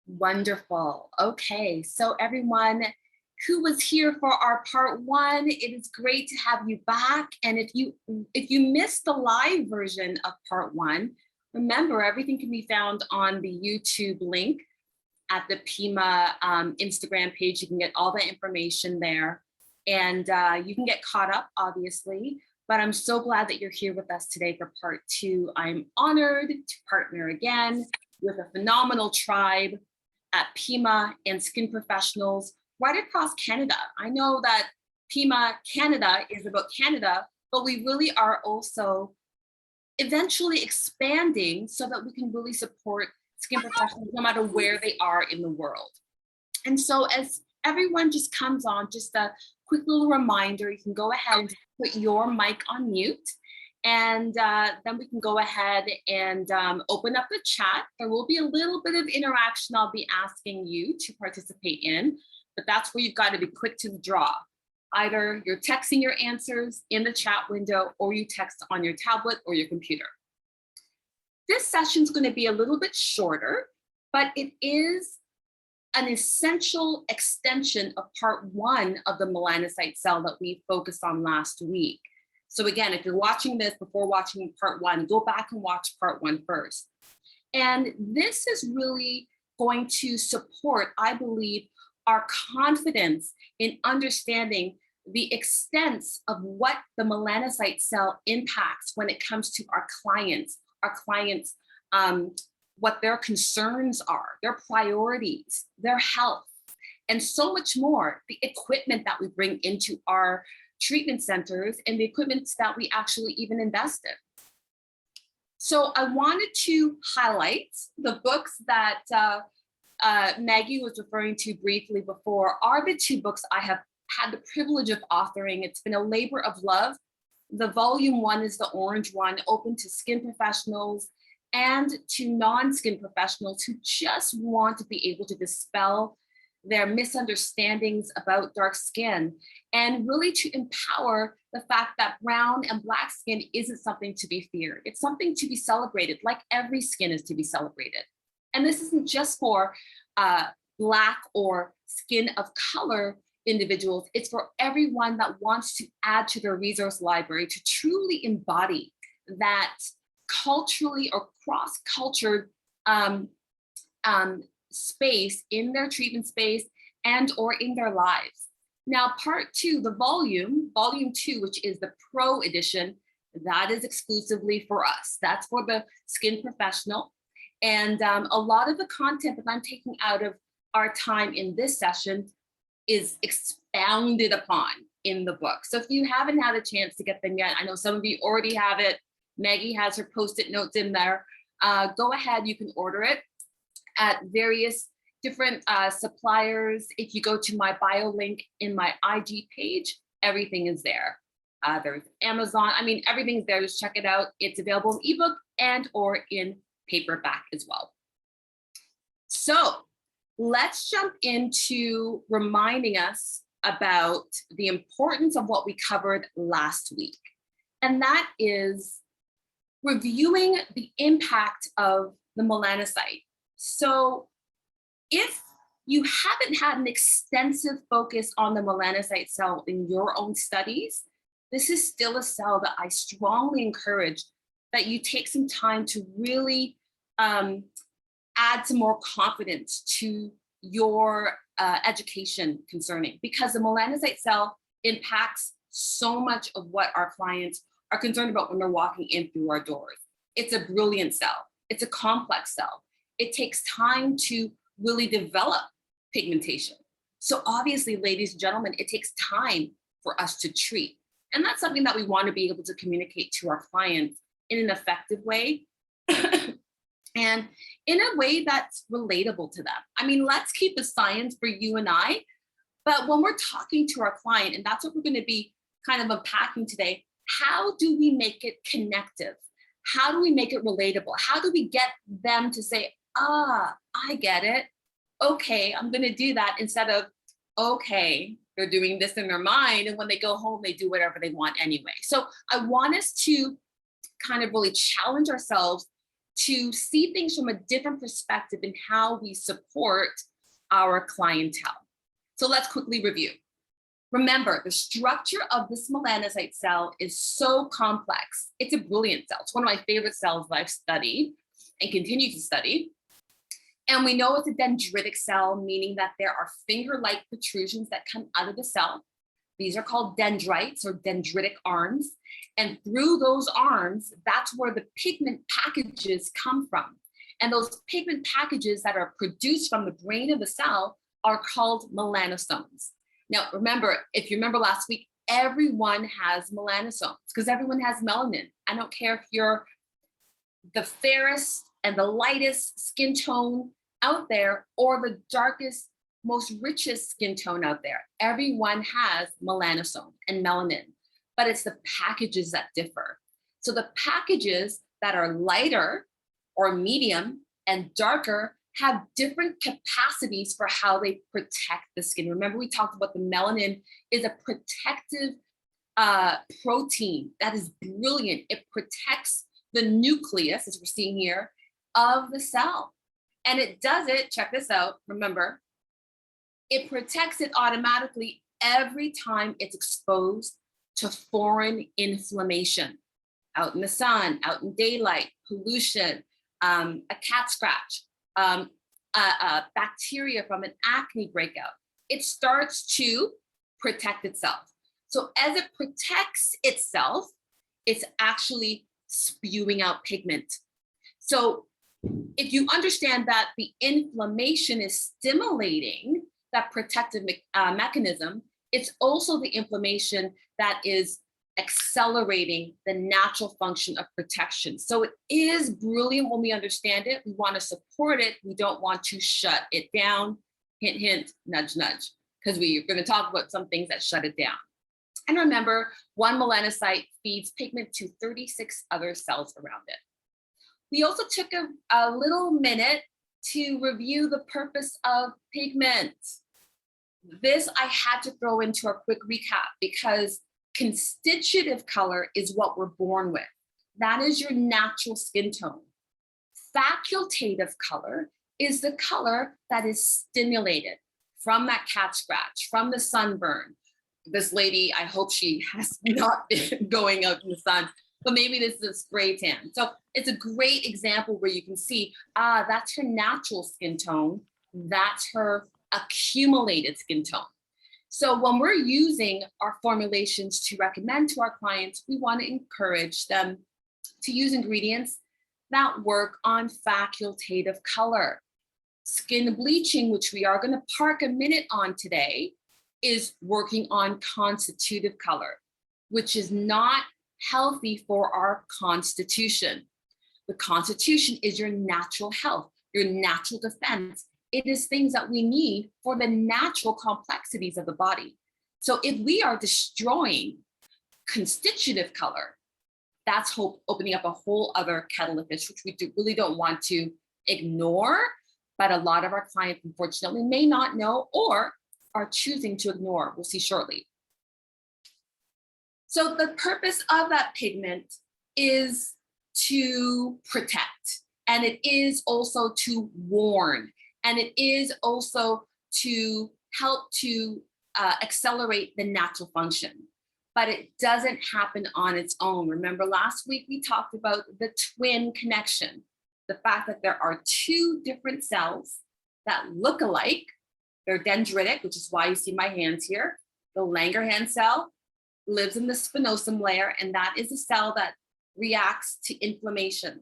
Wonderful. Okay, so everyone who was here for our part one, it is great to have you back. And if you missed the live version of part one, remember everything can be found on the YouTube link at the PIMA Instagram page. You can get all the information there, and you can get caught up, obviously. But I'm so glad that you're here with us today for part two. I'm honored to partner again with a phenomenal tribe at PIMA and skin professionals right across Canada. I know that PIMA Canada is about Canada, but we really are also eventually expanding so that we can really support skin professionals no matter where they are in the world. And so as everyone just comes on, just a quick little reminder, you can go ahead and put your mic on mute. And then we can go ahead and open up the chat. There will be a little bit of interaction I'll be asking you to participate in, but that's where you've got to be quick to the draw. Either you're texting your answers in the chat window or you text on your tablet or your computer. This session is going to be a little bit shorter, but it is an essential extension of part one of the melanocyte cell that we focused on last week. So again, if you're watching this before watching part one, go back and watch part one first. And this is really going to support, I believe, our confidence in understanding the extent of what the melanocyte cell impacts when it comes to our clients, what their concerns are, their priorities, their health, and so much more, the equipment that we bring into our treatment centers and the equipment that we actually even invest in. So I wanted to highlight the books that Maggie was referring to briefly before are the two books I have had the privilege of authoring. It's been a labor of love. The volume one is the orange one, open to skin professionals and to non-skin professionals who just want to be able to dispel their misunderstandings about dark skin and really to empower the fact that brown and black skin isn't something to be feared. It's something to be celebrated, like every skin is to be celebrated. And this isn't just for black or skin of color individuals, it's for everyone that wants to add to their resource library to truly embody that culturally or cross-cultured space in their treatment space and or in their lives. Now, part two, the volume two, which is the pro edition, that is exclusively for us. That's for the skin professional. And a lot of the content that I'm taking out of our time in this session is expounded upon in the book. So if you haven't had a chance to get them yet, I know some of you already have it. Maggie has her post-it notes in there. Go ahead, you can order it at various different suppliers. If you go to my bio link in my IG page, everything is there. There's Amazon, I mean, everything's there, just check it out. It's available in ebook and or in paperback as well. So let's jump into reminding us about the importance of what we covered last week. And that is reviewing the impact of the melanocyte. So if you haven't had an extensive focus on the melanocyte cell in your own studies, this is still a cell that I strongly encourage that you take some time to really add some more confidence to your education concerning, because the melanocyte cell impacts so much of what our clients are concerned about when they're walking in through our doors. It's a brilliant cell. It's a complex cell. It takes time to really develop pigmentation. So obviously, ladies and gentlemen, it takes time for us to treat. And that's something that we want to be able to communicate to our clients in an effective way and in a way that's relatable to them. I mean, let's keep the science for you and I, but when we're talking to our client, and that's what we're going to be kind of unpacking today, how do we make it connective? How do we make it relatable? How do we get them to say, I get it. Okay, I'm going to do that, instead of, okay, they're doing this in their mind, and when they go home, they do whatever they want anyway. So I want us to kind of really challenge ourselves to see things from a different perspective in how we support our clientele. So let's quickly review. Remember, the structure of this melanocyte cell is so complex. It's a brilliant cell. It's one of my favorite cells that I've studied and continue to study. And we know it's a dendritic cell, meaning that there are finger-like protrusions that come out of the cell. These are called dendrites or dendritic arms. And through those arms, that's where the pigment packages come from. And those pigment packages that are produced from the brain of the cell are called melanosomes. Now, remember, if you remember last week, everyone has melanosomes because everyone has melanin. I don't care if you're the fairest and the lightest skin tone out there or the darkest, most richest skin tone out there. Everyone has melanosome and melanin, but it's the packages that differ. So the packages that are lighter or medium and darker have different capacities for how they protect the skin. Remember, we talked about the melanin is a protective protein that is brilliant. It protects the nucleus, as we're seeing here, of the cell. And it does it, check this out, remember, it protects it automatically every time it's exposed to foreign inflammation, out in the sun, out in daylight, pollution, a cat scratch, bacteria from an acne breakout. It starts to protect itself. So as it protects itself, it's actually spewing out pigment. So if you understand that the inflammation is stimulating that protective mechanism, it's also the inflammation that is accelerating the natural function of protection. So it is brilliant when we understand it. We want to support it. We don't want to shut it down. Hint, hint, nudge, nudge, because we're going to talk about some things that shut it down. And remember, one melanocyte feeds pigment to 36 other cells around it. We also took a little minute to review the purpose of pigment. This I had to throw into a quick recap because constitutive color is what we're born with. That is your natural skin tone. Facultative color is the color that is stimulated from that cat scratch, from the sunburn. This lady, I hope she has not been going out in the sun, but maybe this is a spray tan. So it's a great example where you can see, that's her natural skin tone. That's her accumulated skin tone. So when we're using our formulations to recommend to our clients, we want to encourage them to use ingredients that work on facultative color. Skin bleaching, which we are going to park a minute on today, is working on constitutive color, which is not healthy for our constitution. The constitution is your natural health, your natural defense. It is things that we need for the natural complexities of the body. So if we are destroying constitutive color, that's opening up a whole other kettle of fish, which we really don't want to ignore, but a lot of our clients, unfortunately, may not know or are choosing to ignore. We'll see shortly. So the purpose of that pigment is to protect, and it is also to warn, and it is also to help to accelerate the natural function. But it doesn't happen on its own. Remember last week we talked about the twin connection, the fact that there are two different cells that look alike. They're dendritic, which is why you see my hands here. The Langerhans cell lives in the spinosum layer, and that is a cell that reacts to inflammation.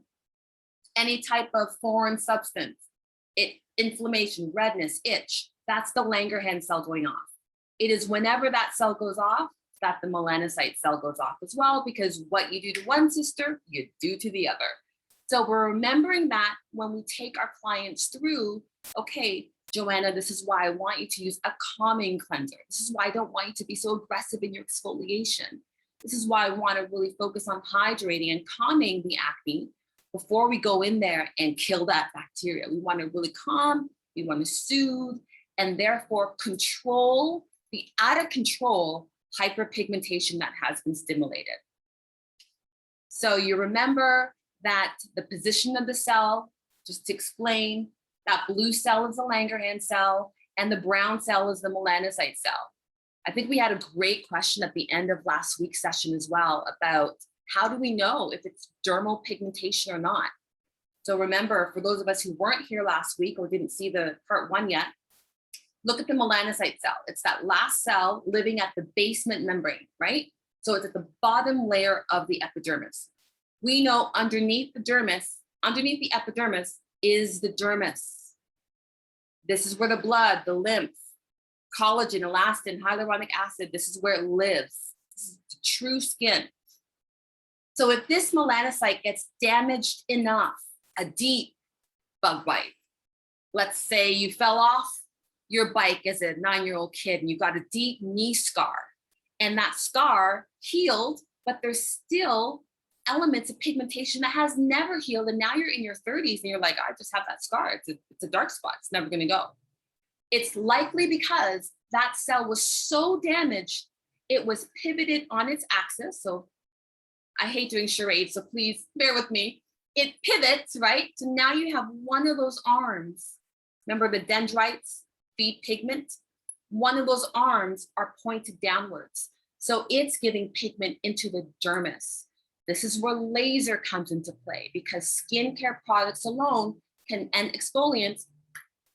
Any type of foreign substance, inflammation, redness, itch, that's the Langerhans cell going off. It is whenever that cell goes off that the melanocyte cell goes off as well, because what you do to one sister, you do to the other. So we're remembering that when we take our clients through, okay, Joanna, this is why I want you to use a calming cleanser. This is why I don't want you to be so aggressive in your exfoliation. This is why I want to really focus on hydrating and calming the acne before we go in there and kill that bacteria. We want to really calm, we want to soothe, and therefore control the out of control hyperpigmentation that has been stimulated. So you remember that the position of the cell, just to explain, that blue cell is the Langerhans cell and the brown cell is the melanocyte cell. I think we had a great question at the end of last week's session as well about how do we know if it's dermal pigmentation or not? So remember, for those of us who weren't here last week or didn't see the part 1 yet, look at the melanocyte cell. It's that last cell living at the basement membrane, right? So it's at the bottom layer of the epidermis. We know underneath the dermis, underneath the epidermis is the dermis. This is where the blood, the lymph, collagen, elastin, hyaluronic acid, this is where it lives. This is the true skin. So if this melanocyte gets damaged enough, a deep bug bite, let's say you fell off your bike as a 9-year-old kid and you got a deep knee scar, and that scar healed, but there's still elements of pigmentation that has never healed, and now you're in your 30s and you're like, I just have that scar, it's a dark spot, it's never gonna go. It's likely because that cell was so damaged, it was pivoted on its axis. So I hate doing charades, so please bear with me. It pivots, right? So now you have one of those arms. Remember the dendrites feed pigment? One of those arms are pointed downwards. So it's giving pigment into the dermis. This is where laser comes into play because skincare products alone and exfoliants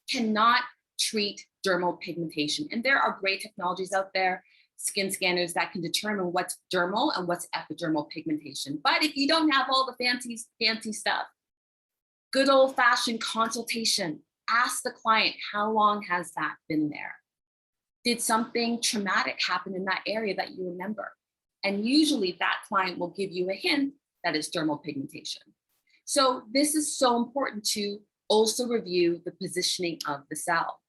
cannot treat dermal pigmentation. And there are great technologies out there, skin scanners that can determine what's dermal and what's epidermal pigmentation. But if you don't have all the fancy stuff, good old fashioned consultation, ask the client, how long has that been there? Did something traumatic happen in that area that you remember? And usually that client will give you a hint that it's dermal pigmentation. So this is so important to also review the positioning of the cell.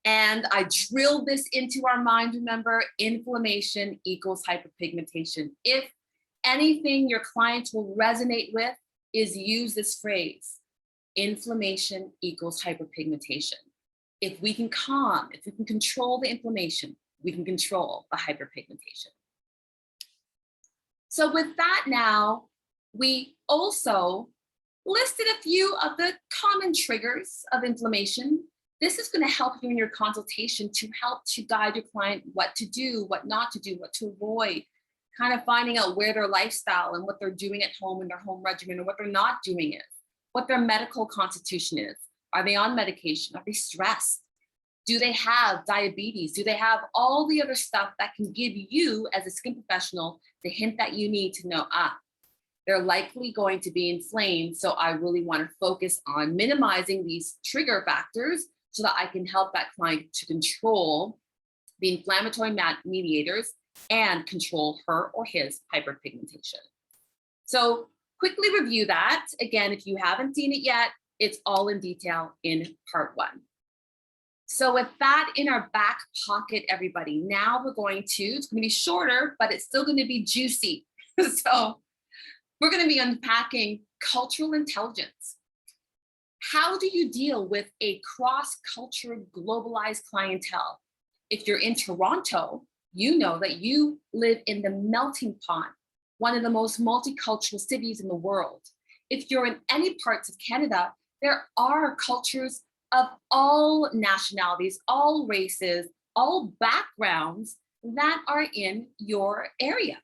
And I drilled this into our mind, remember, inflammation equals hyperpigmentation. If anything your clients will resonate with is use this phrase, inflammation equals hyperpigmentation. If we can calm, if we can control the inflammation, we can control the hyperpigmentation. So with that now, we also listed a few of the common triggers of inflammation. This is going to help you in your consultation to help to guide your client what to do, what not to do, what to avoid, kind of finding out where their lifestyle and what they're doing at home in their home regimen, or what they're not doing is, what their medical constitution is. Are they on medication? Are they stressed? Do they have diabetes? Do they have all the other stuff that can give you as a skin professional the hint that you need to know, they're likely going to be inflamed. So I really want to focus on minimizing these trigger factors so that I can help that client to control the inflammatory mediators and control her or his hyperpigmentation. So quickly review that. Again, if you haven't seen it yet, it's all in detail in part 1. So with that in our back pocket, everybody, now it's going to be shorter, but it's still going to be juicy. So we're going to be unpacking cultural intelligence. How do you deal with a cross-cultural globalized clientele? If you're in Toronto, you know that you live in the melting pot, one of the most multicultural cities in the world. If you're in any parts of Canada, there are cultures of all nationalities, all races, all backgrounds that are in your area.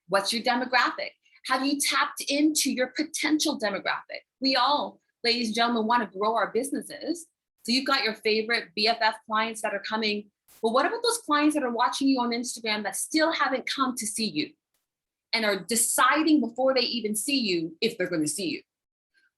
What's your demographic? Have you tapped into your potential demographic? We all, ladies and gentlemen, want to grow our businesses. So you've got your favorite BFF clients that are coming. But what about those clients that are watching you on Instagram that still haven't come to see you and are deciding before they even see you if they're going to see you?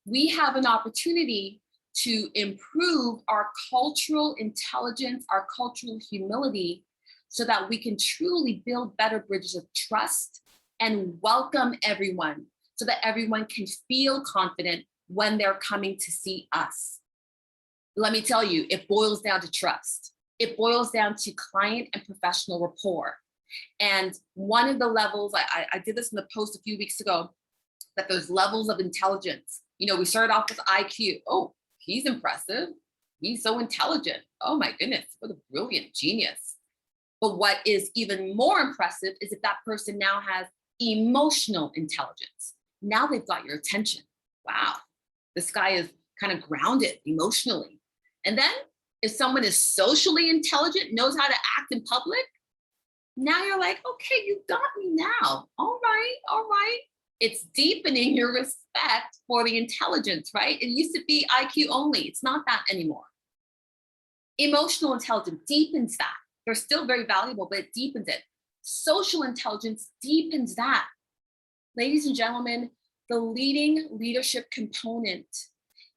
We have an opportunity to improve our cultural intelligence, our cultural humility, so that we can truly build better bridges of trust and welcome everyone, so that everyone can feel confident when they're coming to see us. Let me tell you, it boils down to trust. It boils down to client and professional rapport. And one of the levels, I did this in the post a few weeks ago, that there's levels of intelligence. You know, we started off with IQ. Oh, he's impressive. He's so intelligent. Oh my goodness, what a brilliant genius. But what is even more impressive is if that person now has emotional intelligence. Now they've got your attention. Wow, this guy is kind of grounded emotionally. And then if someone is socially intelligent, knows how to act in public, now you're like, okay, you got me now. All right, all right. It's deepening your respect for the intelligence, right? It used to be IQ only. It's not that anymore. Emotional intelligence deepens that. They're still very valuable, but it deepens it. Social intelligence deepens that. Ladies and gentlemen, the leading leadership component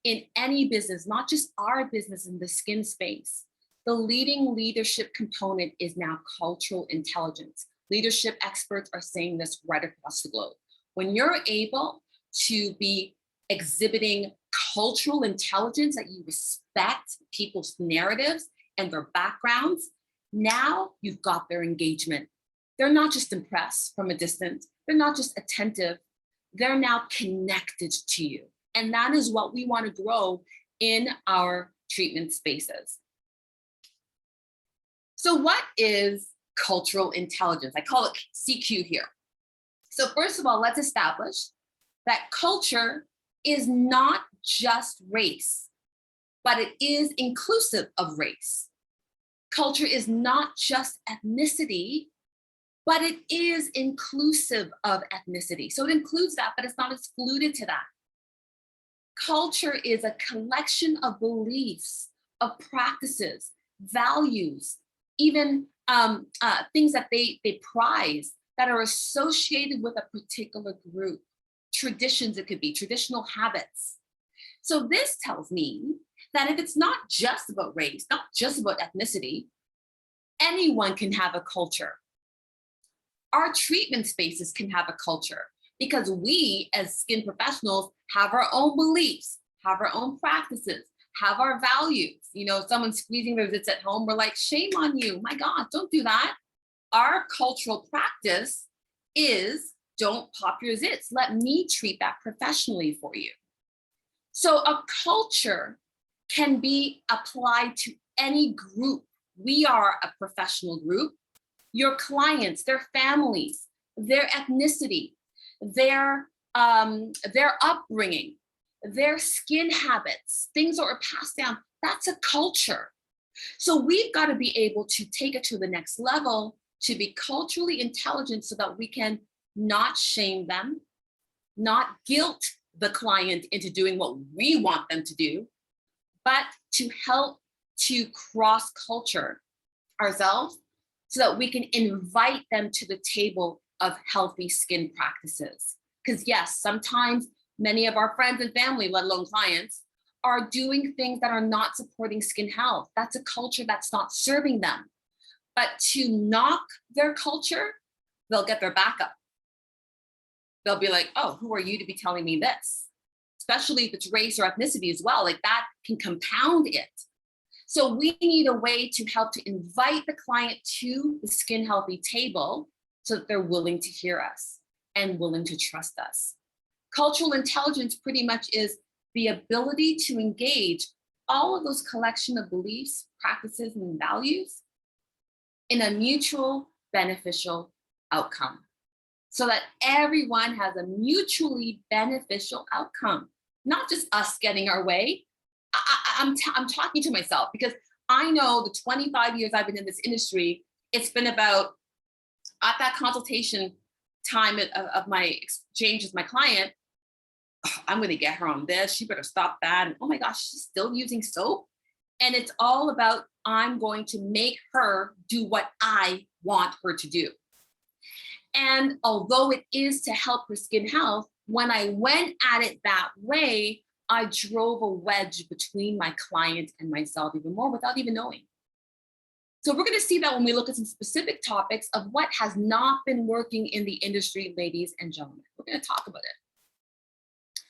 in any business, not just our business in the skin space, the leading leadership component is now cultural intelligence. Leadership experts are saying this right across the globe. When you're able to be exhibiting cultural intelligence, that you respect people's narratives and their backgrounds, now you've got their engagement. They're not just impressed from a distance. They're not just attentive. They're now connected to you. And that is what we want to grow in our treatment spaces. So what is cultural intelligence? I call it CQ here. So first of all, let's establish that culture is not just race, but it is inclusive of race. Culture is not just ethnicity, but it is inclusive of ethnicity. So it includes that, but it's not excluded to that. Culture is a collection of beliefs, of practices, values, even things that they prize that are associated with a particular group. Traditions, it could be traditional habits. So this tells me that if it's not just about race, not just about ethnicity, anyone can have a culture. Our treatment spaces can have a culture because we as skin professionals have our own beliefs, have our own practices, have our values. You know, if someone's squeezing their zits at home, we're like, shame on you. My God, don't do that. Our cultural practice is don't pop your zits. Let me treat that professionally for you. So a culture can be applied to any group. We are a professional group. Your clients, their families, their ethnicity, their upbringing, their skin habits, things that are passed down, that's a culture. So we've got to be able to take it to the next level to be culturally intelligent so that we can not shame them, not guilt the client into doing what we want them to do, but to help to cross culture ourselves so that we can invite them to the table of healthy skin practices. Because yes, sometimes many of our friends and family, let alone clients, are doing things that are not supporting skin health. That's a culture that's not serving them. But to knock their culture, they'll get their back up. They'll be like, oh, who are you to be telling me this? Especially if it's race or ethnicity as well, like that can compound it. So we need a way to help to invite the client to the skin healthy table so that they're willing to hear us and willing to trust us. Cultural intelligence pretty much is the ability to engage all of those collection of beliefs, practices, and values in a mutual beneficial outcome so that everyone has a mutually beneficial outcome, not just us getting our way. I'm talking to myself because I know the 25 years I've been in this industry, it's been about at that consultation time of my exchange with my client, oh, I'm going to get her on this. She better stop that. And oh my gosh, she's still using soap. And it's all about, I'm going to make her do what I want her to do. And although it is to help her skin health, when I went at it that way, I drove a wedge between my client and myself even more without even knowing. So we're going to see that when we look at some specific topics of what has not been working in the industry, ladies and gentlemen. We're going to talk about it.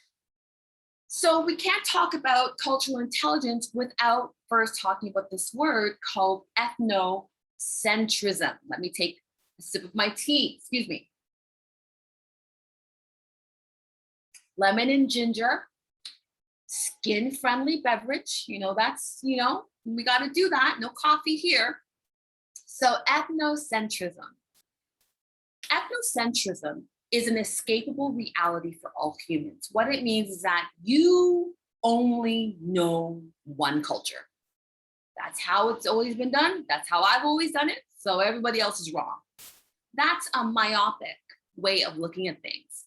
So we can't talk about cultural intelligence without first talking about this word called ethnocentrism. Let me take a sip of my tea, excuse me. Lemon and ginger, skin-friendly beverage. You know, that's, we got to do that. No coffee here. So ethnocentrism. Ethnocentrism is an escapable reality for all humans. What it means is that you only know one culture. That's how it's always been done. That's how I've always done it. So everybody else is wrong. That's a myopic way of looking at things.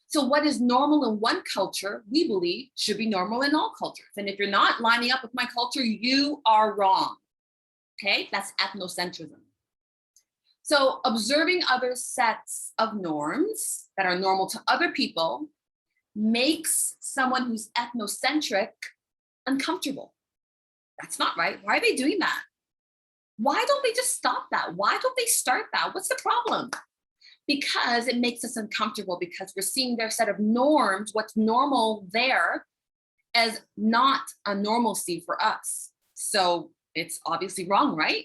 So what is normal in one culture, we believe should be normal in all cultures. And if you're not lining up with my culture, you are wrong. Okay, that's ethnocentrism. So observing other sets of norms that are normal to other people makes someone who's ethnocentric uncomfortable. That's not right. Why are they doing that? Why don't they just stop that? Why don't they start that? What's the problem? Because it makes us uncomfortable because we're seeing their set of norms, what's normal there, as not a normalcy for us. So it's obviously wrong, right?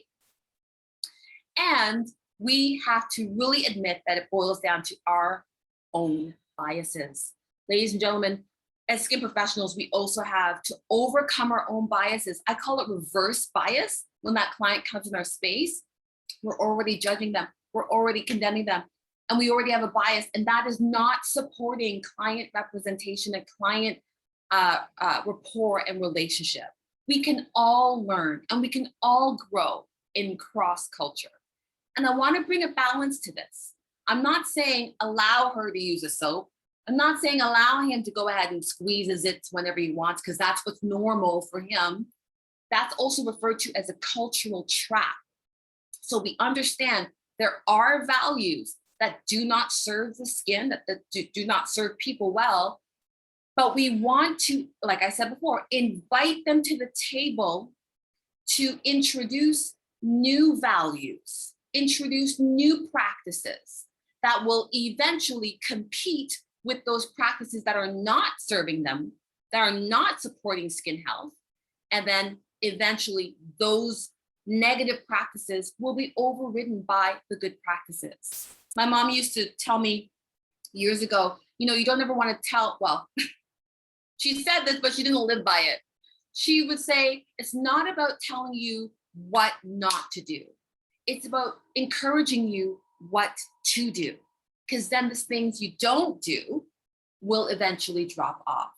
And we have to really admit that it boils down to our own biases. Ladies and gentlemen, as skin professionals, we also have to overcome our own biases. I call it reverse bias. When that client comes in our space, we're already judging them, we're already condemning them, and we already have a bias, and that is not supporting client representation and client rapport and relationship. We can all learn and we can all grow in cross culture. And I want to bring a balance to this. I'm not saying allow her to use a soap. I'm not saying allow him to go ahead and squeeze his zits whenever he wants, because that's what's normal for him. That's also referred to as a cultural trap. So we understand there are values that do not serve the skin, that do not serve people well. But we want to, like I said before, invite them to the table to introduce new values, introduce new practices that will eventually compete with those practices that are not serving them, that are not supporting skin health. And then eventually those negative practices will be overridden by the good practices. My mom used to tell me years ago, you don't ever want to tell, well, she said this, but she didn't live by it. She would say, it's not about telling you what not to do. It's about encouraging you what to do, because then the things you don't do will eventually drop off.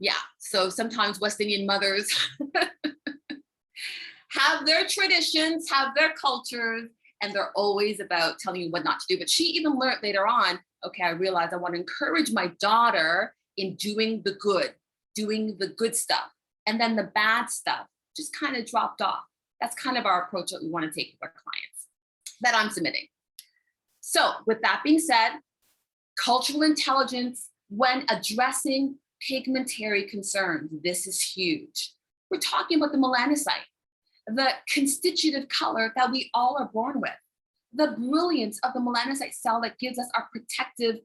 Yeah, so sometimes West Indian mothers have their traditions, have their cultures, and they're always about telling you what not to do. But she even learned later on, okay, I realized I want to encourage my daughter in doing the good stuff. And then the bad stuff just kind of dropped off. That's kind of our approach that we want to take with our clients that I'm submitting. So with that being said, cultural intelligence when addressing pigmentary concerns, this is huge. We're talking about the melanocyte, the constitutive color that we all are born with, the brilliance of the melanocyte cell that gives us our protective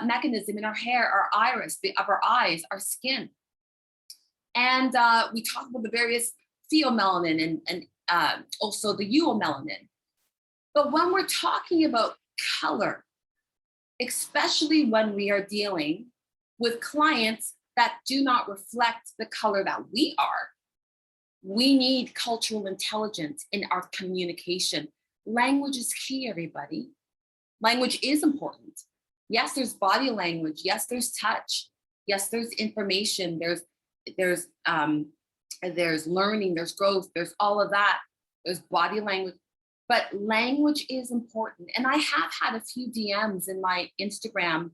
mechanism in our hair, our iris, of our eyes, our skin. And we talk about the various pheomelanin and also the eumelanin. But when we're talking about color, especially when we are dealing with clients that do not reflect the color that we are, we need cultural intelligence in our communication. Language is key, everybody. Language is important. Yes, there's body language. Yes, there's touch. Yes, there's information. There's learning, there's growth, there's all of that. There's body language. But language is important. And I have had a few DMs in my Instagram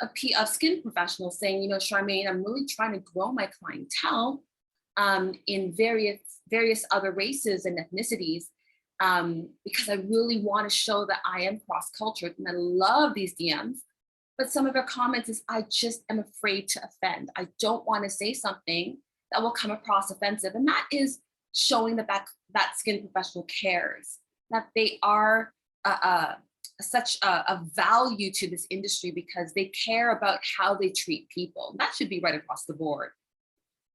of skin professionals saying, Charmaine, I'm really trying to grow my clientele in various other races and ethnicities because I really want to show that I am cross-cultured. And I love these DMs. But some of their comments is, I just am afraid to offend. I don't want to say something that will come across offensive. And that is showing that skin professional cares, that they are such a value to this industry because they care about how they treat people. That should be right across the board.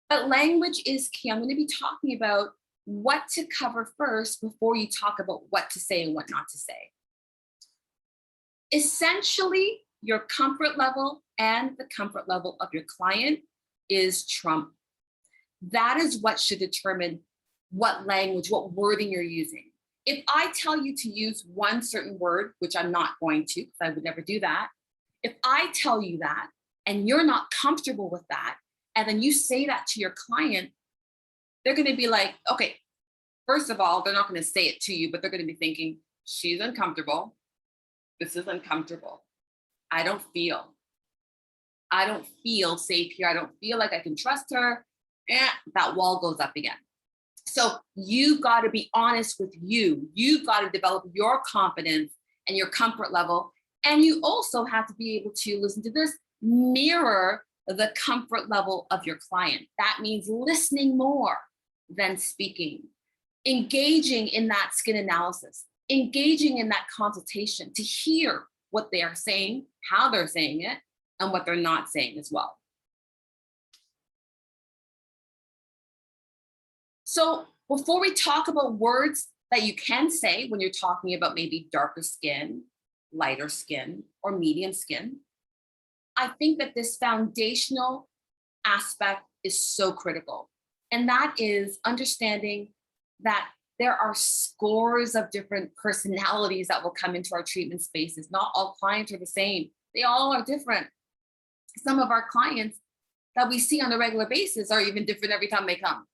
But language is key. I'm going to be talking about what to cover first before you talk about what to say and what not to say. Essentially, your comfort level and the comfort level of your client is trump. That is what should determine what language, what wording you're using. If I tell you to use one certain word, which I'm not going to, because I would never do that. If I tell you that and you're not comfortable with that, and then you say that to your client, they're going to be like, okay, first of all, they're not going to say it to you, but they're going to be thinking, she's uncomfortable. This is uncomfortable. I don't feel safe here. I don't feel like I can trust her. That wall goes up again. So you've got to be honest with you. You've got to develop your confidence and your comfort level. And you also have to be able to, listen to this, mirror the comfort level of your client. That means listening more than speaking, engaging in that skin analysis, engaging in that consultation to hear what they are saying, how they're saying it, and what they're not saying as well. So before we talk about words that you can say when you're talking about maybe darker skin, lighter skin, or medium skin, I think that this foundational aspect is so critical. And that is understanding that there are scores of different personalities that will come into our treatment spaces. Not all clients are the same. They all are different. Some of our clients that we see on a regular basis are even different every time they come,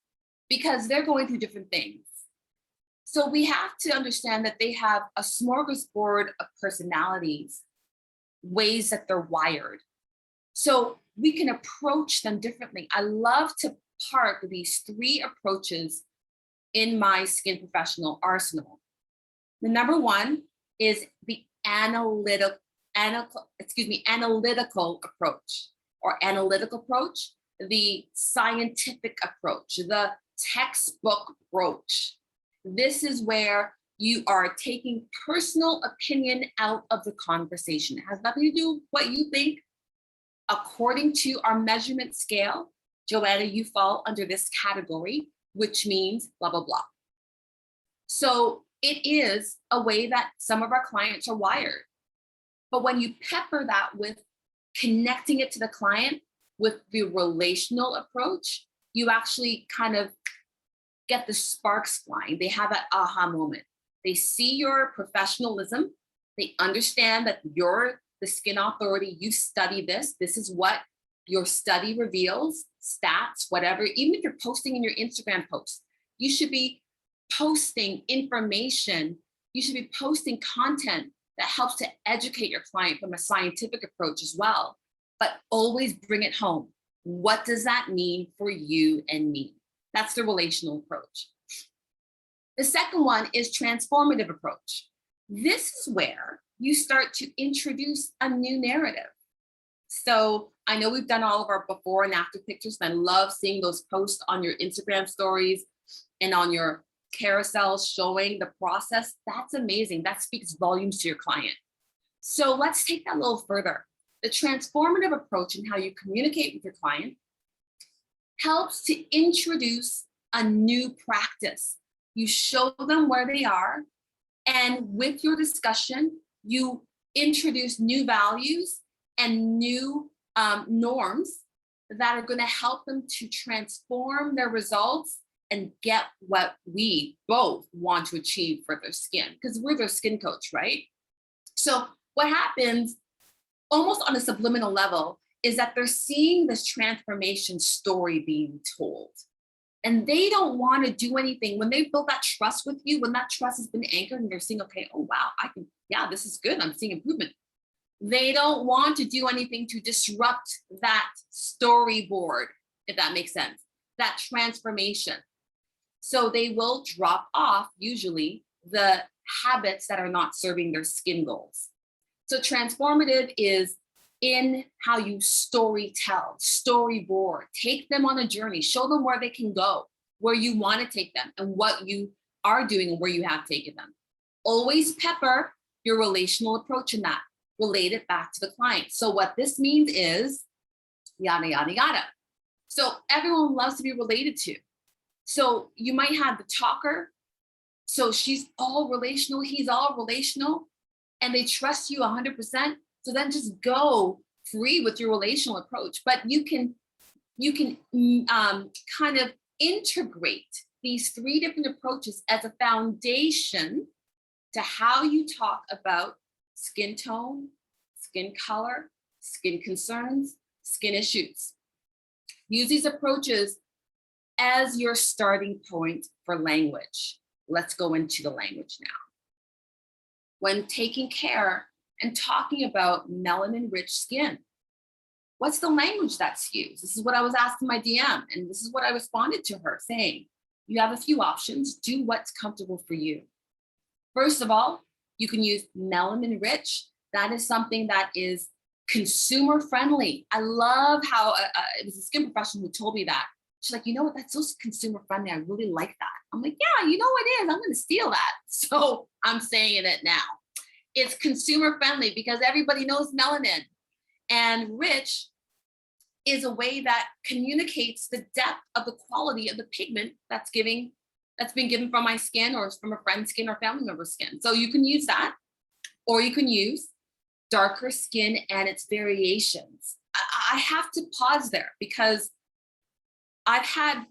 because they're going through different things. So we have to understand that they have a smorgasbord of personalities, ways that they're wired. So we can approach them differently. I love to park these 3 approaches in my skin professional arsenal. The number 1 is the analytical approach, or analytical approach, the scientific approach, the textbook approach. This is where you are taking personal opinion out of the conversation. It has nothing to do with what you think. According to our measurement scale, Joanna, you fall under this category, which means blah, blah, blah. So it is a way that some of our clients are wired. But when you pepper that with connecting it to the client with the relational approach, you actually kind of get the sparks flying. They have that aha moment. They see your professionalism. They understand that you're the skin authority. You study this. This is what your study reveals, stats, whatever. Even if you're posting in your Instagram posts, you should be posting information. You should be posting content that helps to educate your client from a scientific approach as well. But always bring it home. What does that mean for you and me? That's the relational approach. The second one is transformative approach. This is where you start to introduce a new narrative. So I know we've done all of our before and after pictures, and I love seeing those posts on your Instagram stories and on your carousels showing the process. That's amazing. That speaks volumes to your client. So let's take that a little further. The transformative approach in how you communicate with your client helps to introduce a new practice. You show them where they are, and with your discussion, you introduce new values and new norms that are going to help them to transform their results and get what we both want to achieve for their skin, because we're their skin coach, right? So what happens almost on a subliminal level is that they're seeing this transformation story being told. And they don't want to do anything. When they build that trust with you, when that trust has been anchored and they're seeing, okay, oh, wow, this is good. I'm seeing improvement. They don't want to do anything to disrupt that storyboard, if that makes sense, that transformation. So they will drop off, usually, the habits that are not serving their skin goals. So transformative is in how you storytell, storyboard, take them on a journey, show them where they can go, where you want to take them, and what you are doing and where you have taken them. Always pepper your relational approach in that. Relate it back to the client. So what this means is yada, yada, yada. So everyone loves to be related to. So you might have the talker. So she's all relational, he's all relational, and they trust you 100%. So then just go free with your relational approach. But you can kind of integrate these 3 different approaches as a foundation to how you talk about skin tone, skin color, skin concerns, skin issues. Use these approaches as your starting point for language. Let's go into the language now. When taking care and talking about melanin-rich skin, what's the language that's used? This is what I was asking my DM, and this is what I responded to her saying. You have a few options. Do what's comfortable for you. First of all, you can use melanin rich. That is something that is consumer friendly. I love how it was a skin professional who told me that. She's like, you know what, that's so consumer friendly. I really like that. I'm like, yeah, you know what it is. I'm going to steal that. So I'm saying it now. It's consumer friendly because everybody knows melanin. And rich is a way that communicates the depth of the quality of the pigment that's been given from my skin or from a friend's skin or family member's skin. So you can use that, or you can use darker skin and its variations. I have to pause there because I've had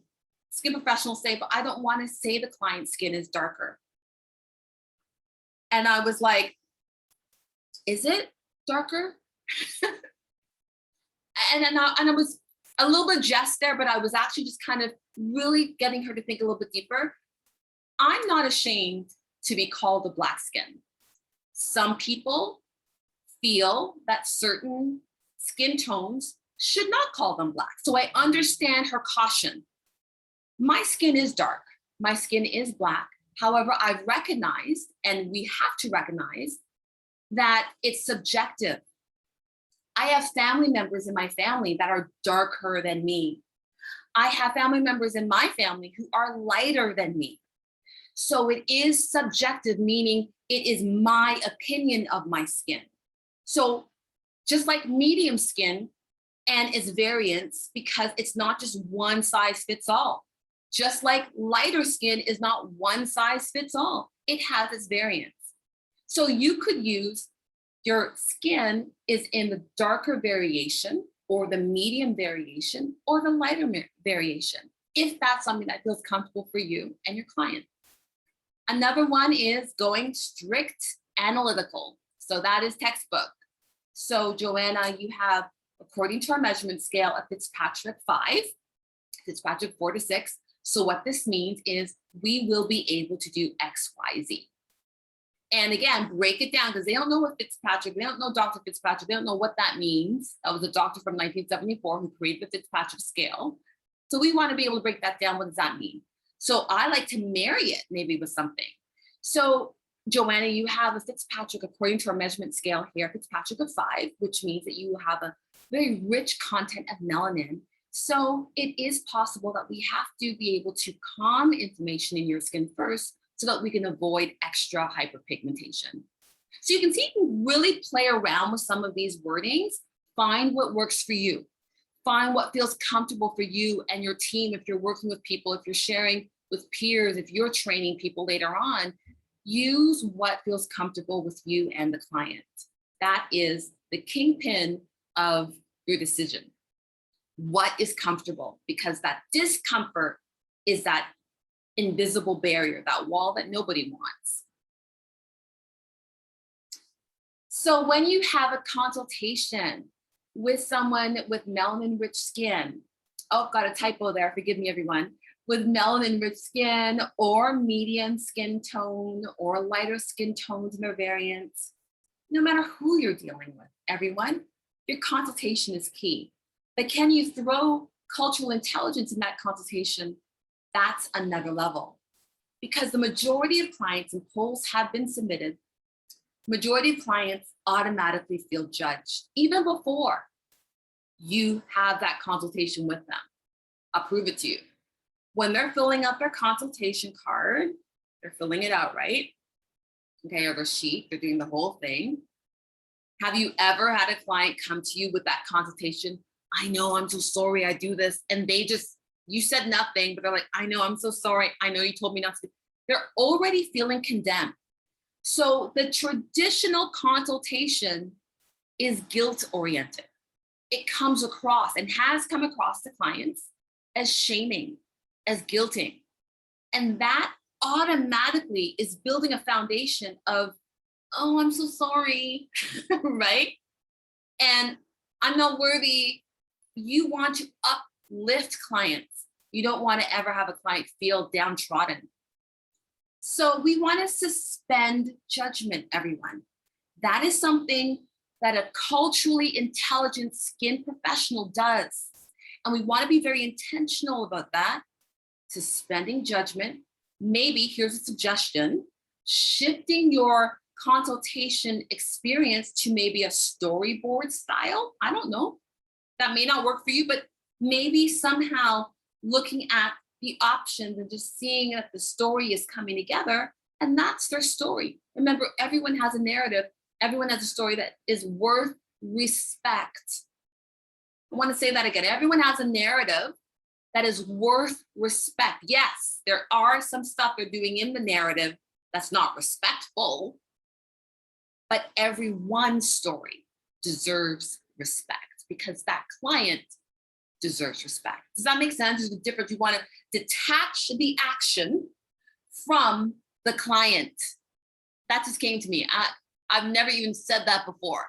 skin professionals say, but I don't want to say the client's skin is darker. And I was like, is it darker? And I was a little bit jest there, but I was actually just kind of really getting her to think a little bit deeper. I'm not ashamed to be called a black skin. Some people feel that certain skin tones should not call them black. So I understand her caution. My skin is dark. My skin is black. However, I've recognized, and we have to recognize, that it's subjective. I have family members in my family that are darker than me. I have family members in my family who are lighter than me. So it is subjective, meaning it is my opinion of my skin. So just like medium skin and its variants, because it's not just one size fits all. Just like lighter skin is not one size fits all. It has its variants. So you could use your skin is in the darker variation or the medium variation or the lighter variation, if that's something that feels comfortable for you and your client. Another one is going strict analytical. So that is textbook. So Joanna, you have, according to our measurement scale, a Fitzpatrick 5, Fitzpatrick 4 to 6. So what this means is we will be able to do X, Y, Z. And again, break it down because they don't know what Fitzpatrick, they don't know Dr. Fitzpatrick, they don't know what that means. That was a doctor from 1974 who created the Fitzpatrick scale. So we want to be able to break that down. What does that mean? So I like to marry it maybe with something. So Joanna, you have a Fitzpatrick, according to our measurement scale here, Fitzpatrick of 5, which means that you have a very rich content of melanin. So it is possible that we have to be able to calm inflammation in your skin first so that we can avoid extra hyperpigmentation. So you can see you can really play around with some of these wordings, find what works for you, find what feels comfortable for you and your team if you're working with people, if you're sharing with peers, if you're training people later on, use what feels comfortable with you and the client. That is the kingpin of your decision. What is comfortable? Because that discomfort is that invisible barrier, that wall that nobody wants. So when you have a consultation with someone with melanin-rich skin, oh, got a typo there, forgive me everyone, with melanin-rich skin or medium skin tone or lighter skin tones and their variants, no matter who you're dealing with, everyone, your consultation is key. But can you throw cultural intelligence in that consultation? That's another level. Because the majority of clients, and polls have been submitted, majority of clients automatically feel judged, even before you have that consultation with them. I'll prove it to you. When they're filling out their consultation card, they're filling it out, right? Okay, or their sheet, they're doing the whole thing. Have you ever had a client come to you with that consultation? I know, I'm so sorry I do this. And they just, you said nothing, but they're like, I know, I'm so sorry. I know you told me not to. They're already feeling condemned. So the traditional consultation is guilt-oriented. It comes across and has come across to clients as shaming, as guilting. And that automatically is building a foundation of, oh, I'm so sorry, right? And I'm not worthy. You want to uplift clients. You don't want to ever have a client feel downtrodden. So we want to suspend judgment, everyone. That is something that a culturally intelligent skin professional does. And we want to be very intentional about that. Suspending judgment. Maybe here's a suggestion, shifting your consultation experience to maybe a storyboard style. I don't know. That may not work for you, but maybe somehow looking at the options and just seeing that the story is coming together, and that's their story. Remember, everyone has a narrative. Everyone has a story that is worth respect. I want to say that again. Everyone has a narrative that is worth respect. Yes, there are some stuff they're doing in the narrative that's not respectful, but everyone's story deserves respect because that client deserves respect. Does that make sense? There's a difference. You want to detach the action from the client. That just came to me. I've never even said that before.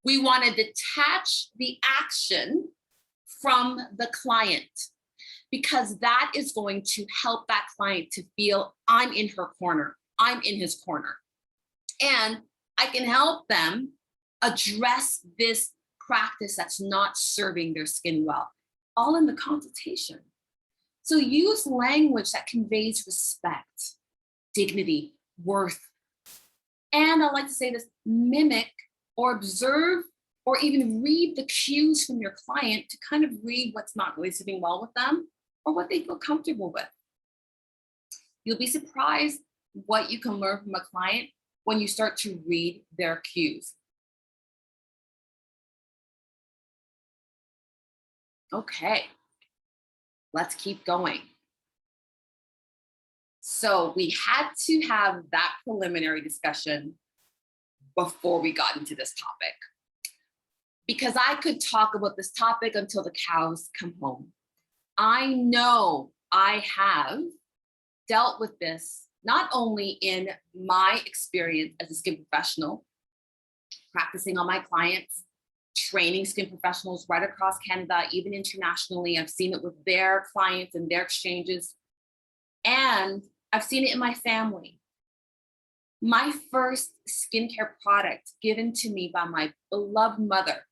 We want to detach the action from the client because that is going to help that client to feel I'm in her corner, I'm in his corner. And I can help them address this practice that's not serving their skin well, all in the consultation. So use language that conveys respect, dignity, worth. And I like to say this, mimic or observe or even read the cues from your client to kind of read what's not really sitting well with them or what they feel comfortable with. You'll be surprised what you can learn from a client when you start to read their cues. Okay, let's keep going. So we had to have that preliminary discussion before we got into this topic, because I could talk about this topic until the cows come home. I know I have dealt with this not only in my experience as a skin professional, practicing on my clients, training skin professionals right across Canada, even internationally. I've seen it with their clients and their exchanges. And I've seen it in my family. My first skincare product given to me by my beloved mother,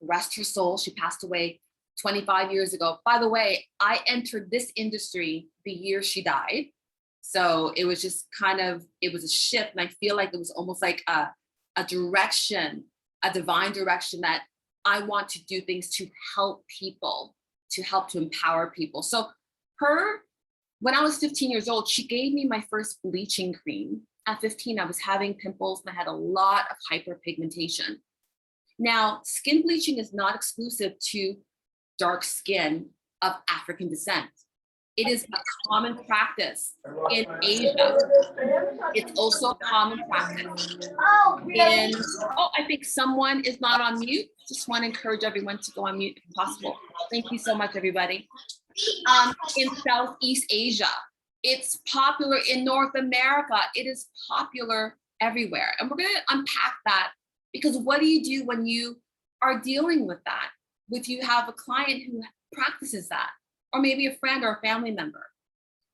rest her soul, she passed away 25 years ago. By the way, I entered this industry the year she died. So it was just kind of, it was a shift. And I feel like it was almost like a direction, a divine direction that I want to do things to help people, to help to empower people. So when I was 15 years old, she gave me my first bleaching cream. At 15, I was having pimples and I had a lot of hyperpigmentation. Now, skin bleaching is not exclusive to dark skin of African descent. It is a common practice in Asia. It's also a common practice I think someone is not on mute. Just want to encourage everyone to go on mute if possible. Thank you so much, everybody. In Southeast Asia, it's popular in North America. It is popular everywhere. And we're going to unpack that, because what do you do when you are dealing with that? If you have a client who practices that, or maybe a friend or a family member.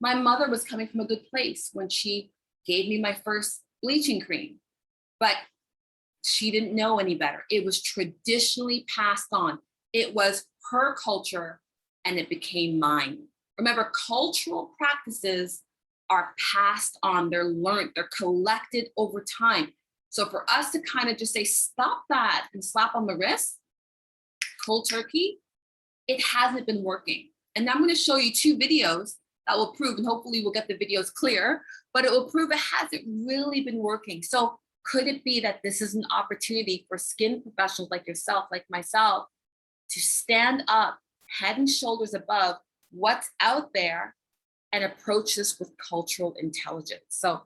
My mother was coming from a good place when she gave me my first bleaching cream, but she didn't know any better. It was traditionally passed on. It was her culture and it became mine. Remember, cultural practices are passed on, they're learned, they're collected over time. So for us to kind of just say, stop that and slap on the wrist, cold turkey, it hasn't been working. And I'm going to show you 2 videos that will prove, and hopefully we'll get the videos clear, but it will prove it hasn't really been working. So could it be that this is an opportunity for skin professionals like yourself, like myself, to stand up head and shoulders above what's out there and approach this with cultural intelligence? So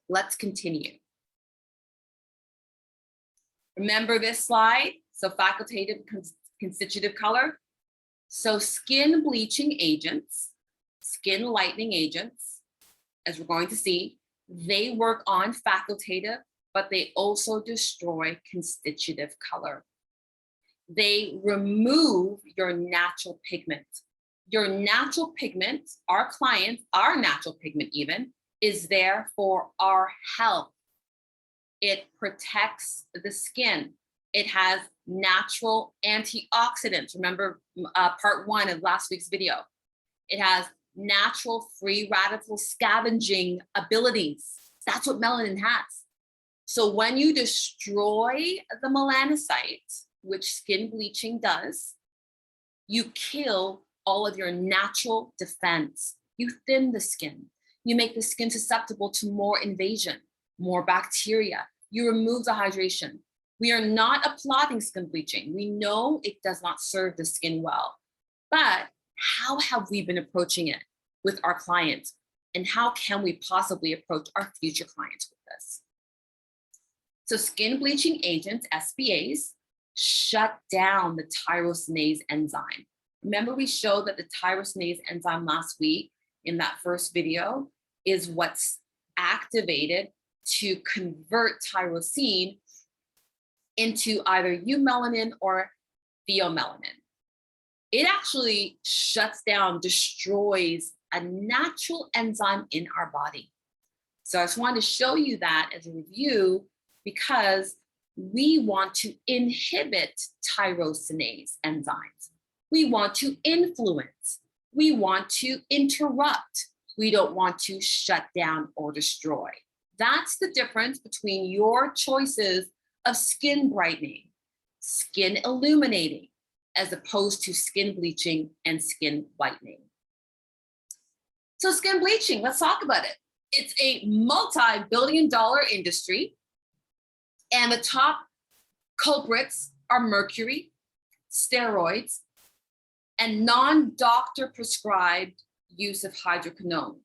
let's continue. Remember this slide? So facultative constitutive color. So skin bleaching agents, skin lightening agents, as we're going to see, they work on facultative, but they also destroy constitutive color. They remove your natural pigment. Your natural pigment, our clients, our natural pigment even, is there for our health. It protects the skin. It has natural antioxidants. Remember part 1 of last week's video. It has natural free radical scavenging abilities. That's what melanin has. So when you destroy the melanocyte, which skin bleaching does, you kill all of your natural defense. You thin the skin. You make the skin susceptible to more invasion, more bacteria. You remove the hydration. We are not applauding skin bleaching. We know it does not serve the skin well. But how have we been approaching it with our clients? And how can we possibly approach our future clients with this? So skin bleaching agents, SBAs, shut down the tyrosinase enzyme. Remember we showed that the tyrosinase enzyme last week in that first video is what's activated to convert tyrosine into either eumelanin or pheomelanin. It actually shuts down, destroys a natural enzyme in our body. So I just wanted to show you that as a review because we want to inhibit tyrosinase enzymes. We want to influence. We want to interrupt. We don't want to shut down or destroy. That's the difference between your choices of skin brightening, skin illuminating, as opposed to skin bleaching and skin whitening. So skin bleaching, let's talk about it. It's a multi-billion-dollar industry, and the top culprits are mercury, steroids, and non-doctor prescribed use of hydroquinone.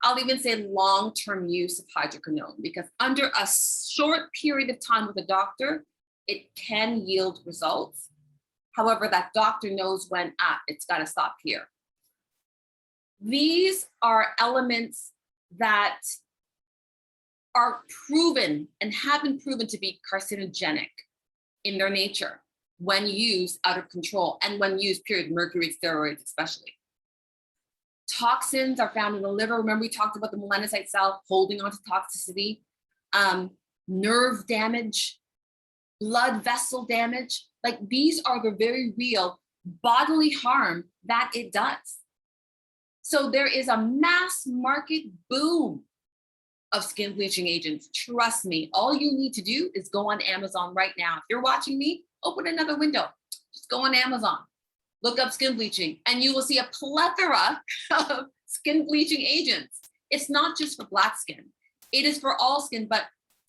I'll even say long-term use of hydroquinone because under a short period of time with a doctor, it can yield results. However, that doctor knows when, it's got to stop here. These are elements that are proven and have been proven to be carcinogenic in their nature when used out of control and when used, period, mercury, steroids especially. Toxins are found in the liver. Remember we talked about the melanocyte cell holding on to toxicity, nerve damage, blood vessel damage. Like these are the very real bodily harm that it does. So there is a mass market boom of skin bleaching agents. Trust me, all you need to do is go on Amazon right now. If you're watching me, open another window. Just go on Amazon, look up skin bleaching, and you will see a plethora of skin bleaching agents. It's not just for black skin. It is for all skin, but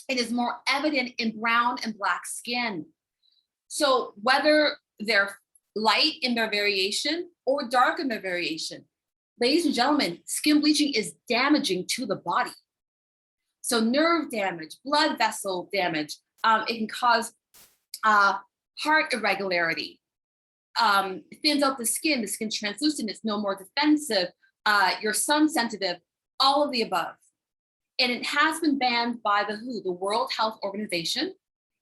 it is more evident in brown and black skin. So whether they're light in their variation or dark in their variation, ladies and gentlemen, skin bleaching is damaging to the body. So nerve damage, blood vessel damage, it can cause heart irregularity, it thins out the skin's translucent, it's no more defensive, you're sun sensitive, all of the above. And it has been banned by the WHO, the World Health Organization,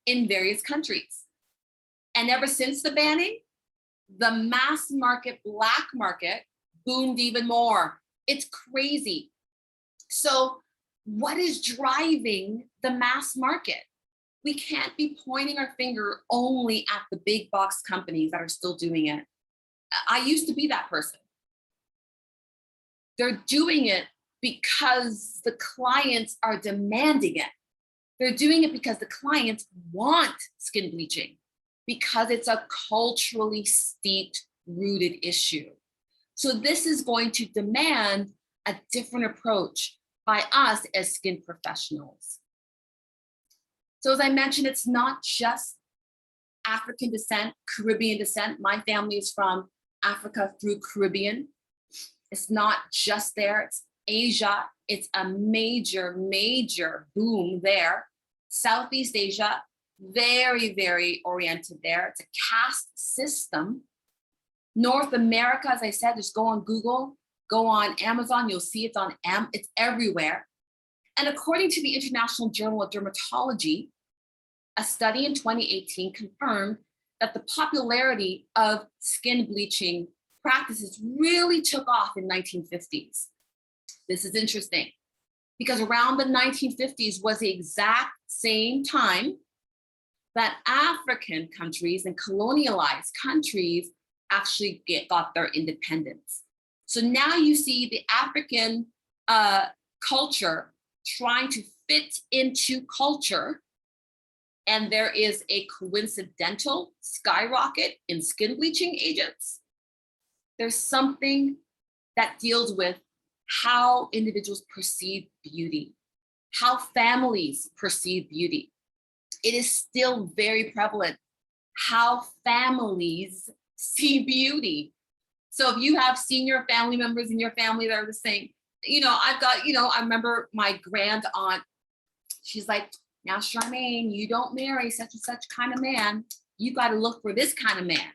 in various countries. And ever since the banning, the mass market, black market, boomed even more. It's crazy. So what is driving the mass market? We can't be pointing our finger only at the big box companies that are still doing it. I used to be that person. They're doing it because the clients are demanding it. They're doing it because the clients want skin bleaching, because it's a culturally steeped, rooted issue. So this is going to demand a different approach by us as skin professionals. So as I mentioned, it's not just African descent, Caribbean descent. My family is from Africa through Caribbean. It's not just there, it's Asia. It's a major, major boom there. Southeast Asia, very, very oriented there. It's a caste system. North America, as I said, just go on Google. Go on Amazon, you'll see it's everywhere. And according to the International Journal of Dermatology, a study in 2018 confirmed that the popularity of skin bleaching practices really took off in 1950s. This is interesting because around the 1950s was the exact same time that African countries and colonialized countries actually got their independence. So now you see the African culture trying to fit into culture, and there is a coincidental skyrocket in skin bleaching agents. There's something that deals with how individuals perceive beauty, how families perceive beauty. It is still very prevalent how families see beauty. So if you have senior family members in your family that are the same, I remember my grand aunt, she's like, now Charmaine, you don't marry such and such kind of man. You got to look for this kind of man.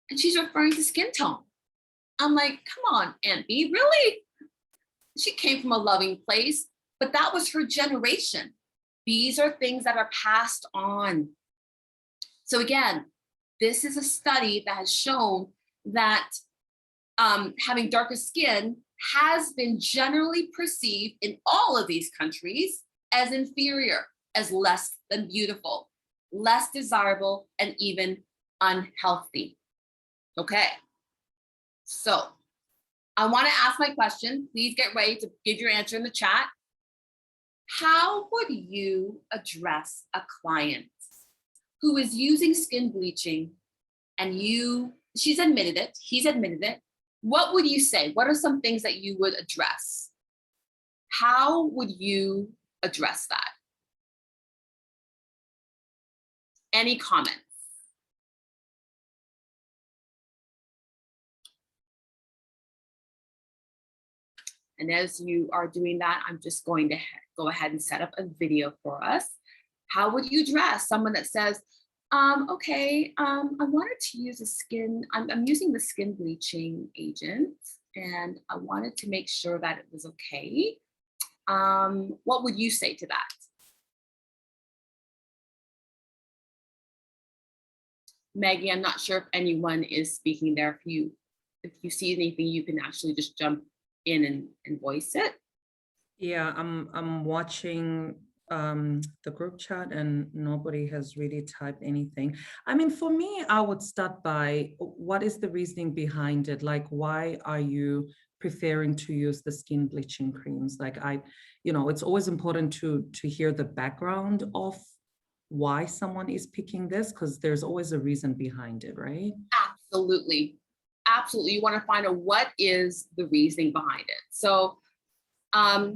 And she's referring to skin tone. I'm like, come on, Aunt B, really? She came from a loving place, but that was her generation. These are things that are passed on. So again, this is a study that has shown that having darker skin has been generally perceived in all of these countries as inferior, as less than beautiful, less desirable, and even unhealthy. Okay, so I want to ask my question. Please get ready to give your answer in the chat. How would you address a client who is using skin bleaching and she's admitted it, he's admitted it? What would you say? What are some things that you would address? How would you address that? Any comments? And as you are doing that, I'm just going to go ahead and set up a video for us. How would you address someone that says, okay, I wanted to use I'm using the skin bleaching agent and I wanted to make sure that it was okay. What would you say to that? Maggie, I'm not sure if anyone is speaking there. If you see anything, you can actually just jump in and voice it. Yeah, I'm watching the group chat and nobody has really typed anything. I mean, for me, I would start by what is the reasoning behind it? Like, why are you preferring to use the skin bleaching creams? Like it's always important to hear the background of why someone is picking this, because there's always a reason behind it, right? Absolutely. Absolutely. You want to find out what is the reasoning behind it. So I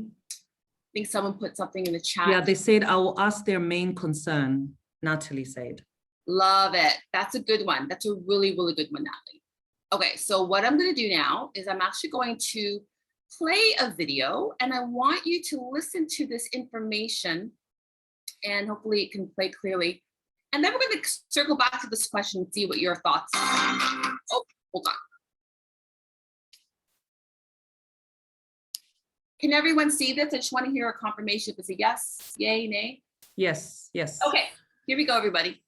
think someone put something in the chat. Yeah, they said, I will ask their main concern, Natalie said. Love it. That's a good one. That's a really, really good one, Natalie. Okay, so what I'm going to do now is I'm actually going to play a video and I want you to listen to this information and hopefully it can play clearly. And then we're going to circle back to this question and see what your thoughts are. Oh, hold on. Can everyone see this? I just want to hear a confirmation if it's a yes, yay, nay. Yes, yes. Okay, here we go, everybody.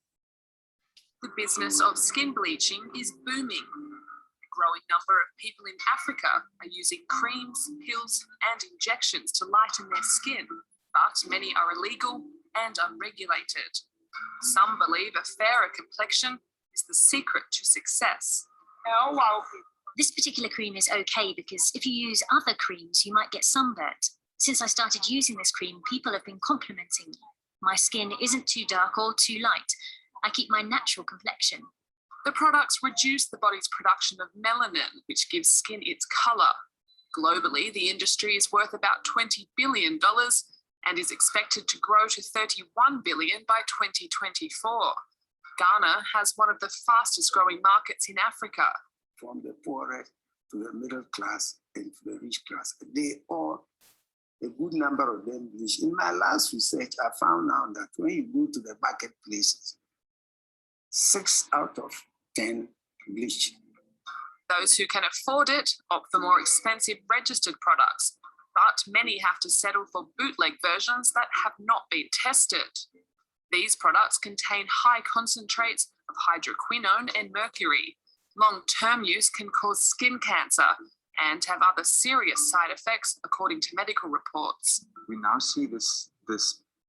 The business of skin bleaching is booming. A growing number of people in Africa are using creams, pills, and injections to lighten their skin, but many are illegal and unregulated. Some believe a fairer complexion is the secret to success. This particular cream is okay because if you use other creams, you might get sunburnt. Since I started using this cream, people have been complimenting me. My skin isn't too dark or too light. I keep my natural complexion. The products reduce the body's production of melanin, which gives skin its colour. Globally, the industry is worth about $20 billion and is expected to grow to $31 billion by 2024. Ghana has one of the fastest growing markets in Africa. From the poorest to the middle class and to the rich class, they all, a good number of them bleach. In my last research, I found out that when you go to the marketplaces, 6 out of 10 bleach. Those who can afford it opt for more expensive registered products, but many have to settle for bootleg versions that have not been tested. These products contain high concentrates of hydroquinone and mercury. Long-term use can cause skin cancer and have other serious side effects, according to medical reports. We now see this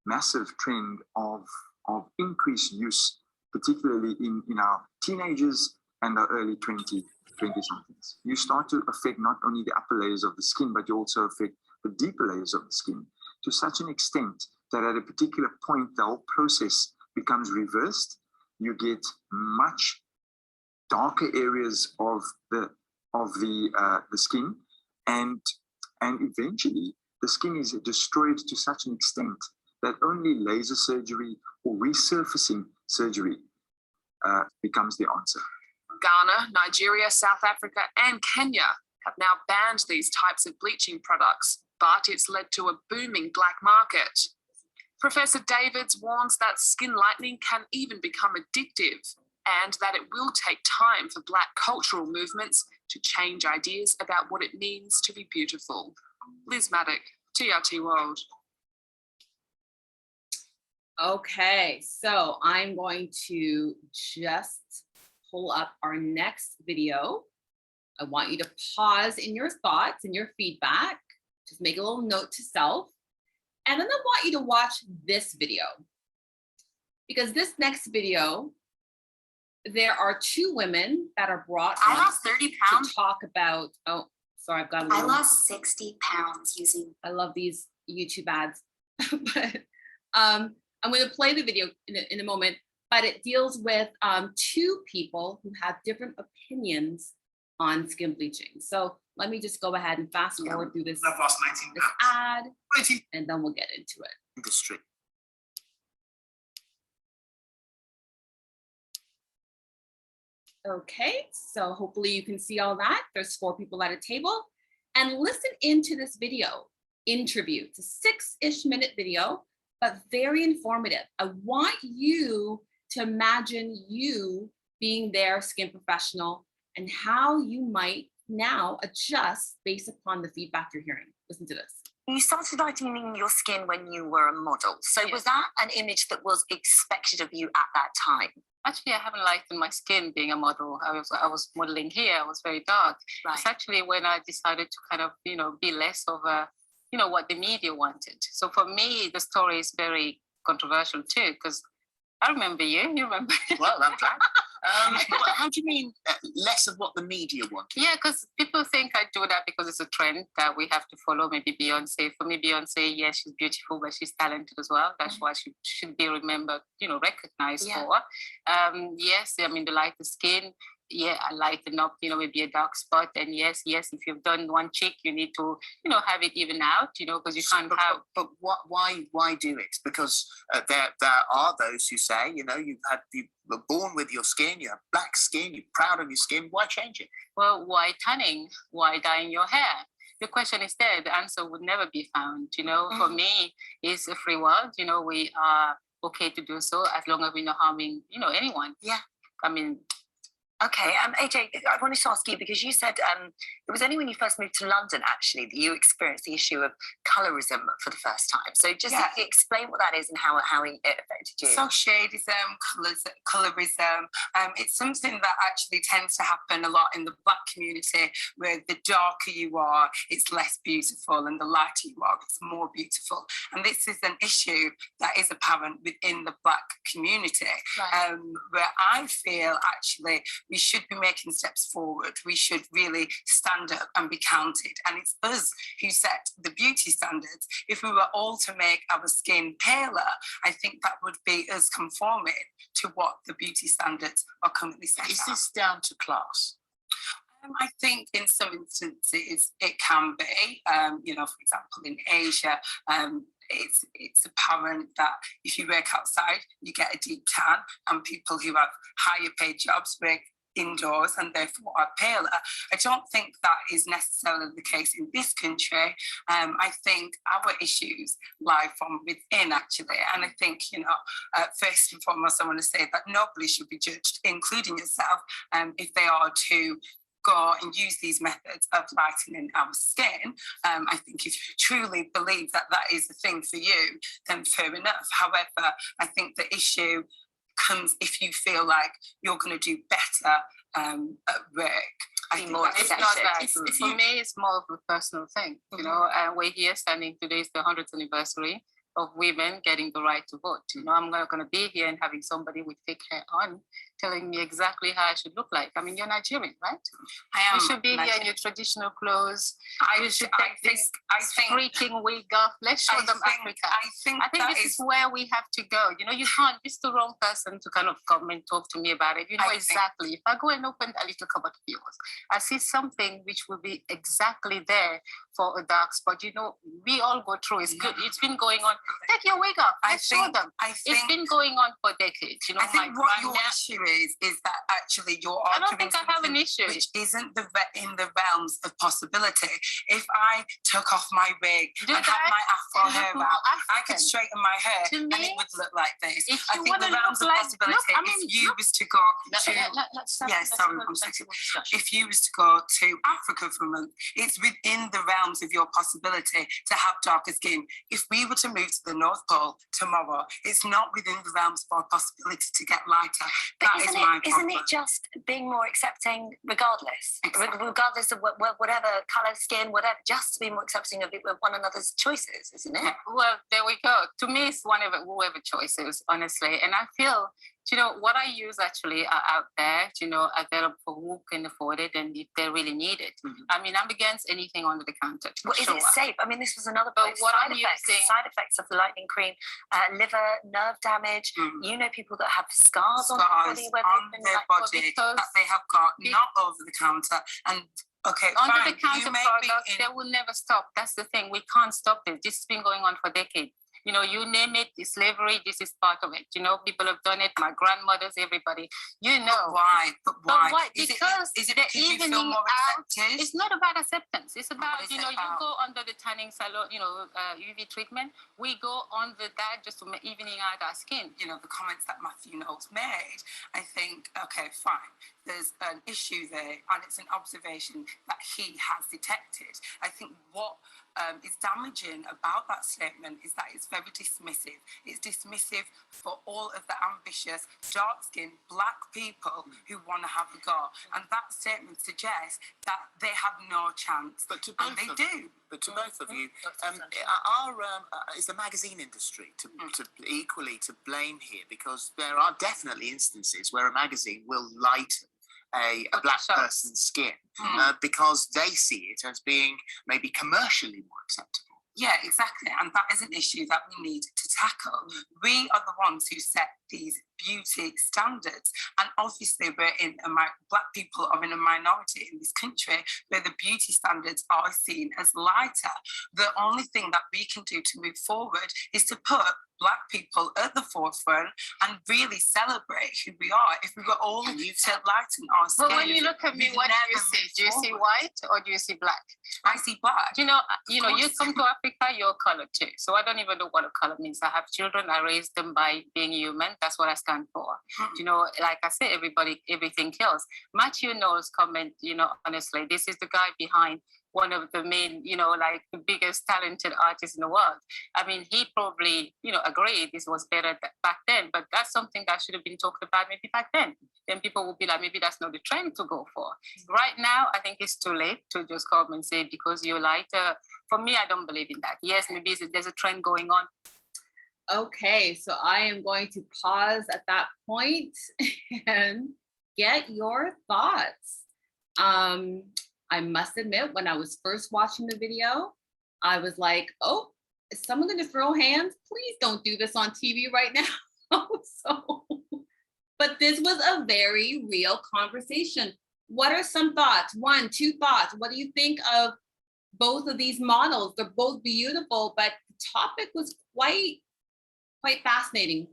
massive trend of increased use, particularly in our teenagers and our early 20-somethings. You start to affect not only the upper layers of the skin, but you also affect the deeper layers of the skin to such an extent that at a particular point, the whole process becomes reversed. You get much darker areas of the skin, and eventually the skin is destroyed to such an extent that only laser surgery or resurfacing surgery becomes the answer. Ghana, Nigeria, South Africa, and Kenya have now banned these types of bleaching products, but it's led to a booming black market. Professor Davids warns that skin lightening can even become addictive, and that it will take time for black cultural movements to change ideas about what it means to be beautiful. Liz Maddock, TRT World. Okay, so I'm going to just pull up our next video. I want you to pause in your thoughts and your feedback. Just make a little note to self. And then I want you to watch this video. Because this next video, there are two women that are brought I on lost 30 pounds. to talk about, oh, sorry, I've got a I little, lost 60 pounds using. I love these YouTube ads. But I'm going to play the video in a moment, but it deals with two people who have different opinions on skin bleaching. So let me just go ahead and fast forward through this, I've lost 19 this pounds. ad, 19 and then we'll get into it. industry. Okay, so hopefully you can see all that. There's 4 people at a table. And listen into this video interview. It's a 6-ish minute video, but very informative. I want you to imagine you being their skin professional and how you might now adjust based upon the feedback you're hearing. Listen to this. You started lightening your skin when you were a model. So Yes. was that an image that was expected of you at that time? Actually, I haven't lightened my skin being a model. I was modeling here. I was very dark. Right. It's actually when I decided to kind of, be less of a, what the media wanted. So for me, the story is very controversial too, because I remember you remember. Well, I'm glad. How do you mean less of what the media want? Yeah, because people think I do that because it's a trend that we have to follow. Maybe Beyonce. For me, Beyonce, yes, she's beautiful, but she's talented as well. That's why she should be remembered, recognized Yeah. for. Yes, I mean, the lighter skin. Yeah, I lighten up, maybe a dark spot. And yes, if you've done one cheek, you need to, have it even out, because you can't have. But why do it? Because there are those who say, you were born with your skin, you have black skin, you're proud of your skin. Why change it? Well, why tanning? Why dyeing your hair? The question is there. The answer would never be found. For me, it's a free world. We are okay to do so as long as we're not harming, anyone. Yeah. I mean. Okay, AJ, I wanted to ask you, because you said it was only when you first moved to London, actually, that you experienced the issue of colorism for the first time. So just explain what that is and how it affected you. So shadism, colorism, it's something that actually tends to happen a lot in the Black community, where the darker you are, it's less beautiful, and the lighter you are, it's more beautiful. And this is an issue that is apparent within the Black community, Right. Where I feel actually we should be making steps forward. We should really stand up and be counted. And it's us who set the beauty standards. If we were all to make our skin paler, I think that would be us conforming to what the beauty standards are currently set Is at. this down to class? I think in some instances it can be, for example, in Asia, it's apparent that if you work outside, you get a deep tan, and people who have higher paid jobs work indoors and therefore are paler. I don't think that is necessarily the case in this country. I think our issues lie from within, actually. And I think, first and foremost, I want to say that nobody should be judged, including yourself, if they are to go and use these methods of lightening our skin, I think if you truly believe that that is the thing for you, then fair enough. However, I think the issue comes if you feel like you're going to do better at work. I think it's not that. For me, it's more of a personal thing. You know, we're here standing today is the 100th anniversary of women getting the right to vote. You know, I'm not going to be here and having somebody with fake hair on telling me exactly how I should look like. I mean, you're Nigerian, right? I am. You should be here in your traditional clothes. You should take this freaking wig off. Let's show them Africa. I think this is where we have to go. You know, you can't, it's the wrong person to kind of come and talk to me about it. You know exactly. If I go and open a little cupboard of yours, I see something which will be exactly there for a dark spot. You know, we all go through. It's good. It's been going on. Take your wig off. Let's show them. It's been going on for decades. You know, I think what your issue is that actually you're arguing. I don't think I have an issue. Which isn't in the realms of possibility. If I took off my wig and had my afro hair out, I could straighten my hair and it would look like this. I think the realms of possibility, if you was to go to... If you was to go to Africa for a month, it's within the realms of your possibility to have darker skin. If we were to move to the North Pole tomorrow, it's not within the realms of our possibility to get lighter. Isn't it just being more accepting regardless? Exactly. Regardless of whatever colour, skin, whatever, just to be more accepting of one another's choices, isn't it? Well, there we go. To me, it's whoever choices, honestly. And I feel, you know, what I use actually are out there, you know, available for who can afford it and if they really need it. I mean, I'm against anything under the counter. Well, is it safe? I mean, this was another point. Side effects of the lightening cream, liver, nerve damage. You know, people that have scars on their body where that they have got not over the counter and. Okay, under the counter products, they will never stop. That's the thing. We can't stop it. This has been going on for decades. You know, you name it, the slavery, this is part of it. You know, people have done it, my grandmothers, everybody. You know. But why? Because is it because you feel more accepted? It's not about acceptance. It's about, you know, you go under the tanning salon, you know, UV treatment. We go under that just to evening out our skin. You know, the comments that Matthew Knowles made, I think, okay, fine. There's an issue there, and it's an observation that he has detected. I think what is damaging about that statement is that it's very dismissive. It's dismissive for all of the ambitious, dark-skinned, black people who want to have a go. And that statement suggests that they have no chance. But to both and they do. But to both of you, is the magazine industry equally to blame here? Because there are definitely instances where a magazine will lighten a black person's skin because they see it as being maybe commercially more acceptable. Yeah, exactly. And that is an issue that we need to tackle. We are the ones who set these beauty standards. And obviously black people are in a minority in this country where the beauty standards are seen as lighter. The only thing that we can do to move forward is to put black people at the forefront and really celebrate who we are. If we were all to lighten our skin. But when you look at me, what do you see? Do you see white or do you see black? I see black. You know, you come to Africa, you're colored too. So I don't even know what a color means. I have children, I raised them by being human. That's what I stand for. You know, like I say, everything kills. Matthew Knowles' comment, you know, honestly, this is the guy behind one of the main, you know, like the biggest talented artists in the world. I mean, he probably, you know, agreed this was better back then, but that's something that should have been talked about maybe back then. Then people would be like, maybe that's not the trend to go for. Right now, I think it's too late to just come and say, because you're lighter. For me, I don't believe in that. Yes, maybe there's a trend going on. Okay, so I am going to pause at that point and get your thoughts. I must admit, when I was first watching the video, I was like, oh, is someone going to throw hands? Please don't do this on TV right now. But this was a very real conversation. What are some thoughts? 1, 2 thoughts. What do you think of both of these models? They're both beautiful, but the topic was quite fascinating.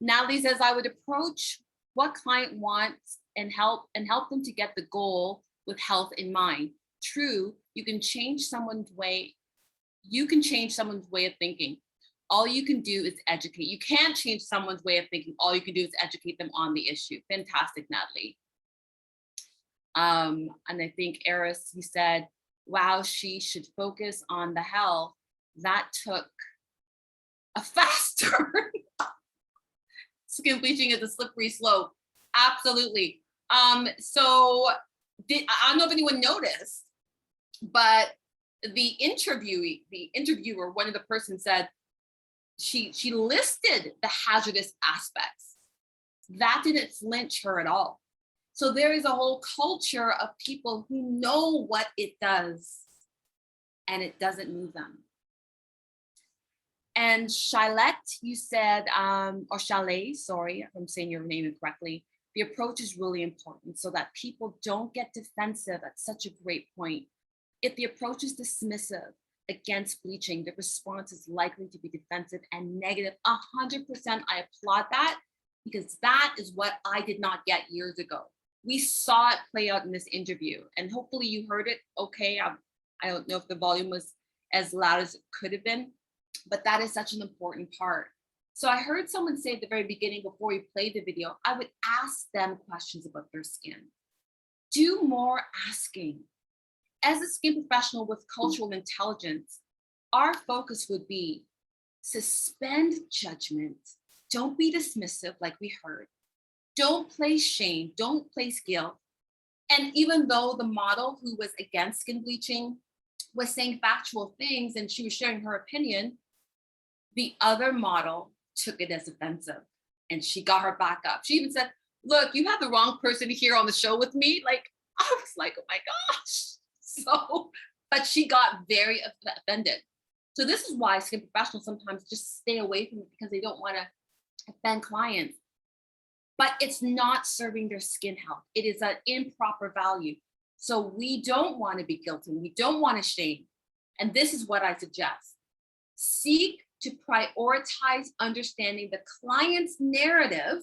Natalie says, I would approach what client wants and help them to get the goal with health in mind. True, you can change someone's way of thinking. All you can do is educate. You can't change someone's way of thinking. All you can do is educate them on the issue. Fantastic, Natalie. And I think Eris, you said, wow, she should focus on the health. That took a fast turn. Skin bleaching is a slippery slope. Absolutely. So I don't know if anyone noticed, but the interviewer, one of the persons said, she listed the hazardous aspects. That didn't flinch her at all. So there is a whole culture of people who know what it does and it doesn't move them. And Charlotte, you said, or Chalet, sorry if I'm saying your name incorrectly, the approach is really important so that people don't get defensive at such a great point. If the approach is dismissive against bleaching, the response is likely to be defensive and negative. 100%, I applaud that, because that is what I did not get years ago. We saw it play out in this interview, and hopefully you heard it okay. I don't know if the volume was as loud as it could have been, but that is such an important part. So I heard someone say at the very beginning, before we played the video, I would ask them questions about their skin. Do more asking. As a skin professional with cultural intelligence, our focus would be suspend judgment. Don't be dismissive like we heard. Don't place shame, don't place guilt. And even though the model who was against skin bleaching was saying factual things and she was sharing her opinion, the other model took it as offensive and she got her back up. She even said, look, you have the wrong person here on the show with me. Like, I was like, oh my gosh. So, but she got very offended. So this is why skin professionals sometimes just stay away from it, because they don't want to offend clients. But it's not serving their skin health. It is an improper value. So we don't want to be guilty. We don't want to shame. And this is what I suggest. Seek to prioritize understanding the client's narrative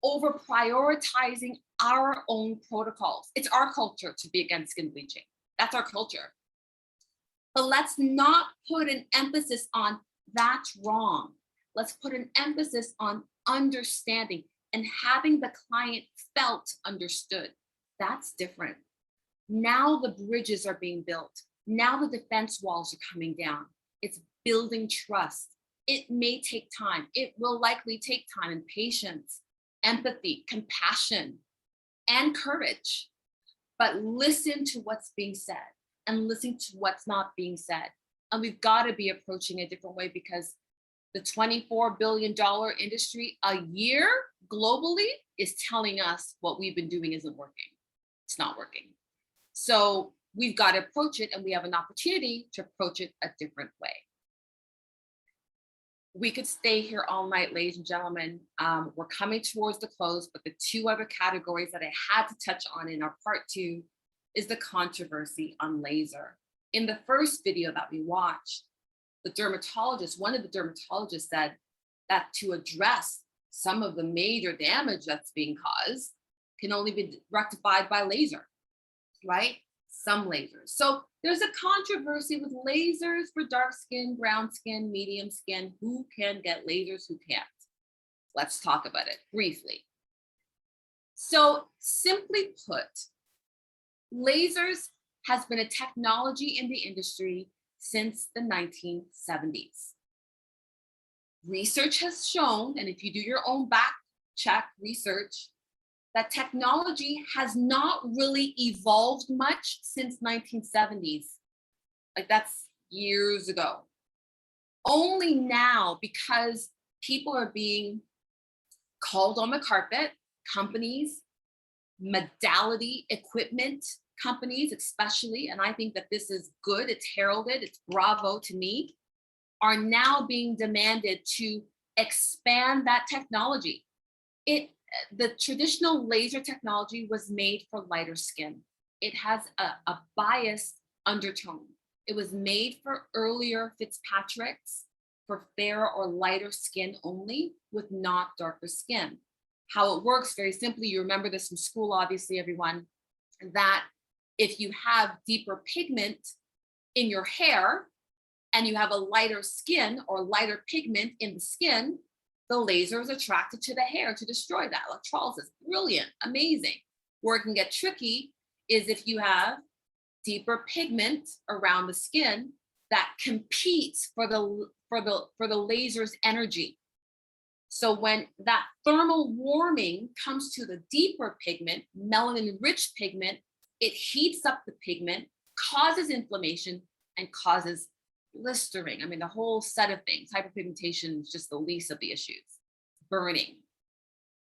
over prioritizing our own protocols. It's our culture to be against skin bleaching. That's our culture. But let's not put an emphasis on that's wrong. Let's put an emphasis on understanding and having the client felt understood. That's different. Now the bridges are being built. Now the defense walls are coming down. It's building trust. It may take time. It will likely take time and patience, empathy, compassion, and courage. But listen to what's being said and listen to what's not being said. And we've got to be approaching a different way, because the $24 billion industry a year globally is telling us what we've been doing isn't working. It's not working. So we've got to approach it, and we have an opportunity to approach it a different way. We could stay here all night, ladies and gentlemen. We're coming towards the close, but the two other categories that I had to touch on in our part 2 is the controversy on laser. In the first video that we watched, one of the dermatologists said that to address some of the major damage that's being caused can only be rectified by laser, right? Some lasers. So there's a controversy with lasers for dark skin, brown skin, medium skin. Who can get lasers, who can't? Let's talk about it briefly. So simply put, lasers has been a technology in the industry since the 1970s. Research has shown, and if you do your own back check research, that technology has not really evolved much since 1970s. Like, that's years ago. Only now, because people are being called on the carpet, companies, modality equipment companies especially, and I think that this is good, it's heralded, it's bravo to me, are now being demanded to expand that technology. The traditional laser technology was made for lighter skin. It has a biased undertone. It was made for earlier Fitzpatricks, for fairer or lighter skin only, with not darker skin. How it works, very simply, you remember this from school, obviously, everyone, that if you have deeper pigment in your hair and you have a lighter skin or lighter pigment in the skin, the laser is attracted to the hair to destroy that. Electrolysis, brilliant, amazing. Where it can get tricky is if you have deeper pigment around the skin that competes for the laser's energy. So when that thermal warming comes to the deeper pigment, melanin-rich pigment, it heats up the pigment, causes inflammation, and causes blistering. I mean, the whole set of things. Hyperpigmentation is just the least of the issues. Burning.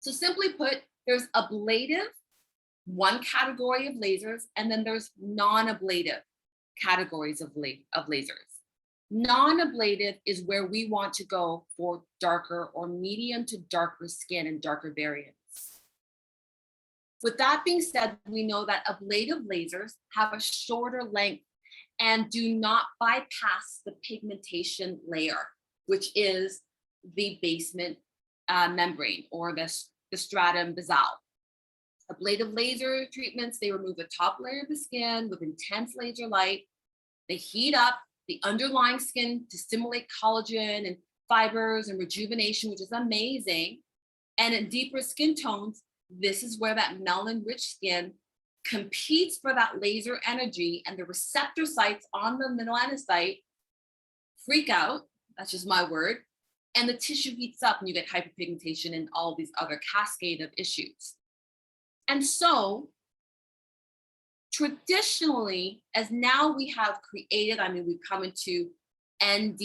So simply put, there's ablative, one category of lasers, and then there's non-ablative categories of lasers. Non-ablative is where we want to go for darker or medium to darker skin and darker variants. With that being said, we know that ablative lasers have a shorter length and do not bypass the pigmentation layer, which is the basement membrane or the stratum basale. Ablative laser treatments, they remove the top layer of the skin with intense laser light. They heat up the underlying skin to stimulate collagen and fibers and rejuvenation, which is amazing. And in deeper skin tones, this is where that melanin-rich skin competes for that laser energy, and the receptor sites on the melanocyte freak out, that's just my word, and the tissue heats up and you get hyperpigmentation and all these other cascade of issues. And so traditionally, as now we have created, I mean, we've come into ND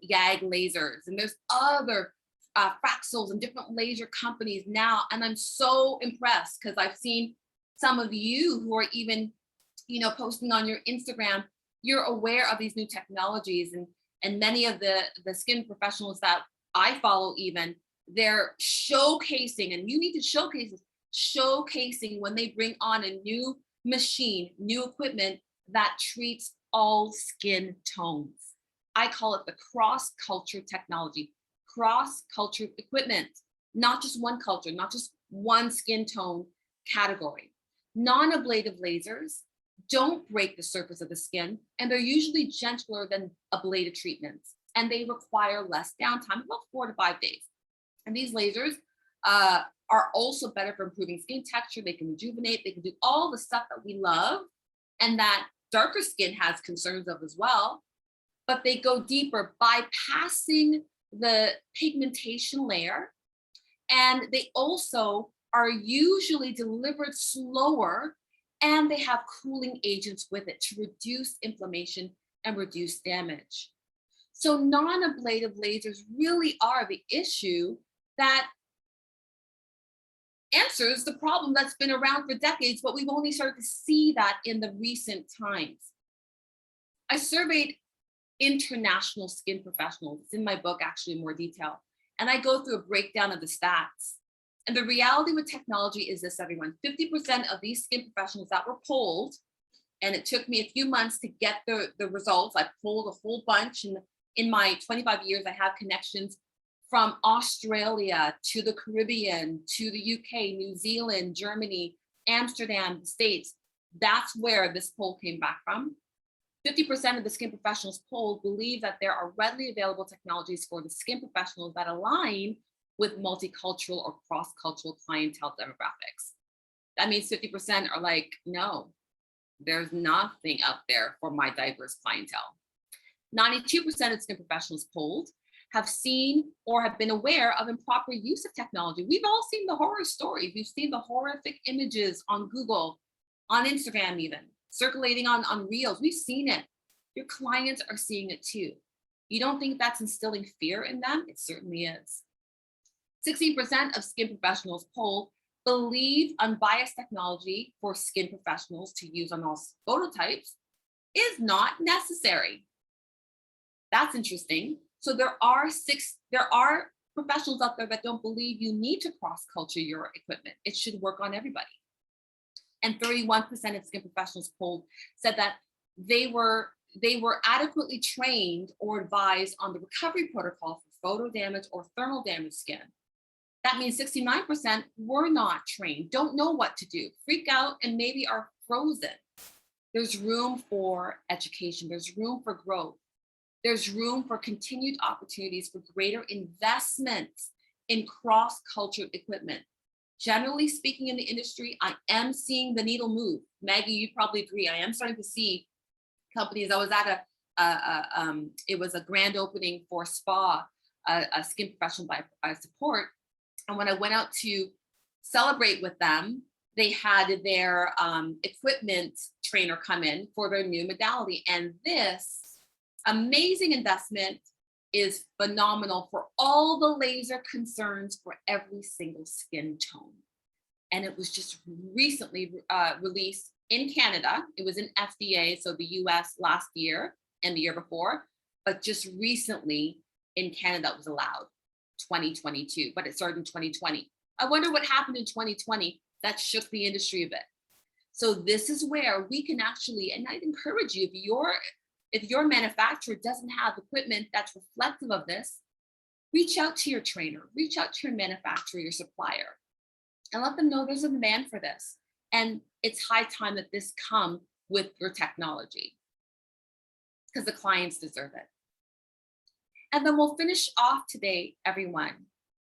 YAG lasers, and there's other Fraxels and different laser companies now, and I'm so impressed because I've seen some of you who are even, posting on your Instagram, you're aware of these new technologies, and many of the skin professionals that I follow even, they're showcasing, and you need to showcasing when they bring on a new machine, new equipment that treats all skin tones. I call it the cross-culture technology, cross-culture equipment, not just one culture, not just one skin tone category. Non-ablative lasers don't break the surface of the skin, and they're usually gentler than ablative treatments, and they require less downtime, about 4 to 5 days. And these lasers are also better for improving skin texture. They can rejuvenate, they can do all the stuff that we love and that darker skin has concerns of as well, but they go deeper, bypassing the pigmentation layer. And they also are usually delivered slower, and they have cooling agents with it to reduce inflammation and reduce damage. So non-ablative lasers really are the issue that answers the problem that's been around for decades, but we've only started to see that in the recent times. I surveyed international skin professionals. It's in my book, actually, in more detail. And I go through a breakdown of the stats. And the reality with technology is this, everyone. 50% of these skin professionals that were polled, and it took me a few months to get the results. I polled a whole bunch. And in my 25 years, I have connections from Australia to the Caribbean, to the UK, New Zealand, Germany, Amsterdam, the States. That's where this poll came back from. 50% of the skin professionals polled believe that there are readily available technologies for the skin professionals that align with multicultural or cross-cultural clientele demographics. That means 50% are like, no, there's nothing out there for my diverse clientele. 92% of skin professionals polled have seen or have been aware of improper use of technology. We've all seen the horror stories. We've seen the horrific images on Google, on Instagram even, circulating on Reels. We've seen it. Your clients are seeing it too. You don't think that's instilling fear in them? It certainly is. 16% of skin professionals polled believe unbiased technology for skin professionals to use on all phototypes is not necessary. That's interesting. So there are professionals out there that don't believe you need to cross-culture your equipment. It should work on everybody. And 31% of skin professionals polled said that they were adequately trained or advised on the recovery protocol for photo damage or thermal damage skin. That means 69% were not trained, don't know what to do, freak out, and maybe are frozen. There's room for education. There's room for growth. There's room for continued opportunities for greater investments in cross-cultured equipment. generally speaking in the industry, I am seeing the needle move. Maggie, you probably agree. I am starting to see companies. I was at it was a grand opening for spa, a skin professional by support. And when I went out to celebrate with them, they had their equipment trainer come in for their new modality. And this amazing investment is phenomenal for all the laser concerns for every single skin tone. And it was just recently released in Canada. It was in FDA, so the US last year and the year before, but just recently in Canada it was allowed, 2022, but it started in 2020. I wonder what happened in 2020 that shook the industry a bit. So this is where we can actually, and I'd encourage you, if your manufacturer doesn't have equipment that's reflective of this, reach out to your trainer, reach out to your manufacturer, your supplier, and let them know there's a demand for this. And it's high time that this come with your technology because the clients deserve it. And then we'll finish off today, everyone,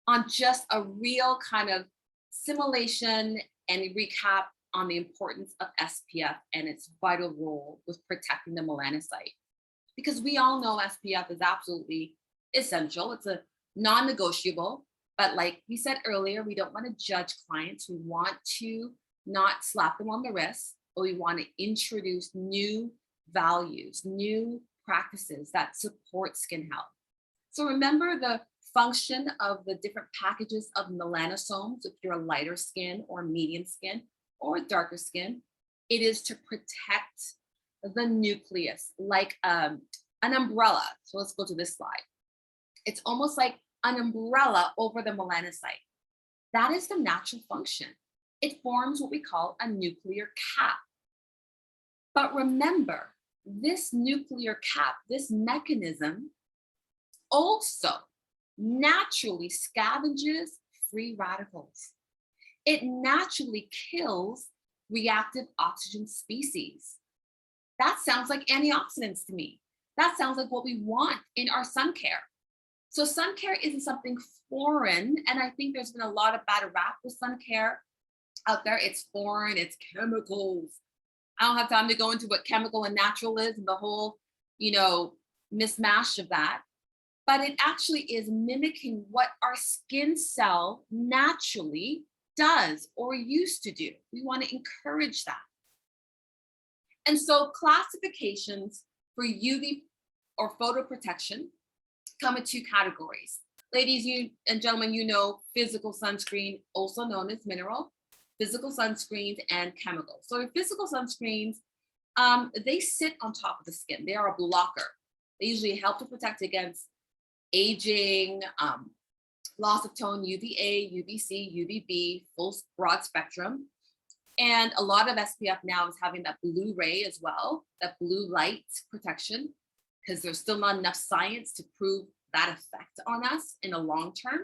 on just a real kind of simulation and a recap on the importance of SPF and its vital role with protecting the melanocyte. Because we all know SPF is absolutely essential. It's a non-negotiable, but like we said earlier, we don't want to judge clients. We want to not slap them on the wrist, but we want to introduce new values, new practices that support skin health. So remember the function of the different packages of melanosomes, if you're a lighter skin or medium skin or darker skin. It is to protect the nucleus like an umbrella. So let's go to this slide. It's almost like an umbrella over the melanocyte. That is the natural function. It forms what we call a nuclear cap. But remember, this nuclear cap, this mechanism also naturally scavenges free radicals. It naturally kills reactive oxygen species. That sounds like antioxidants to me. That sounds like what we want in our sun care. So sun care isn't something foreign, and I think there's been a lot of bad rap with sun care out there. It's foreign, it's chemicals. I don't have time to go into what chemical and natural is and the whole, mismatch of that. But it actually is mimicking what our skin cell naturally does or used to do. We want to encourage that. And so classifications for UV or photoprotection come in two categories. Ladies and gentlemen, physical sunscreen, also known as mineral, physical sunscreens and chemical. So physical sunscreens, they sit on top of the skin. They are a blocker. They usually help to protect against aging, loss of tone, UVA, UVC, UVB, full broad spectrum. And a lot of SPF now is having that blue ray as well, that blue light protection, because there's still not enough science to prove that effect on us in the long term.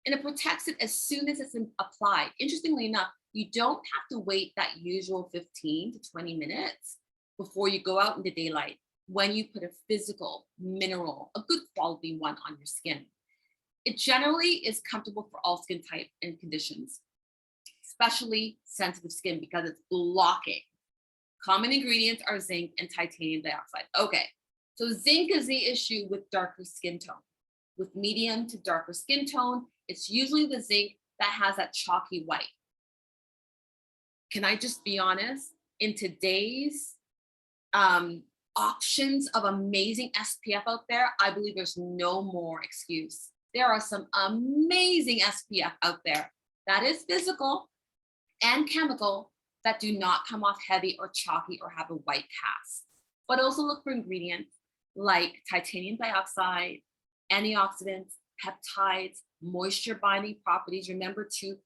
And it protects it as soon as it's applied. Interestingly enough, you don't have to wait that usual 15 to 20 minutes before you go out into daylight when you put a physical mineral, a good quality one on your skin. It generally is comfortable for all skin type and conditions, especially sensitive skin because it's blocking. Common ingredients are zinc and titanium dioxide. Okay, so zinc is the issue with darker skin tone. With medium to darker skin tone, it's usually the zinc that has that chalky white. Can I just be honest? In today's options of amazing SPF out there, I believe there's no more excuse. There are some amazing SPF out there that is physical and chemical that do not come off heavy or chalky or have a white cast. But also look for ingredients like titanium dioxide, antioxidants, peptides, moisture binding properties. Remember to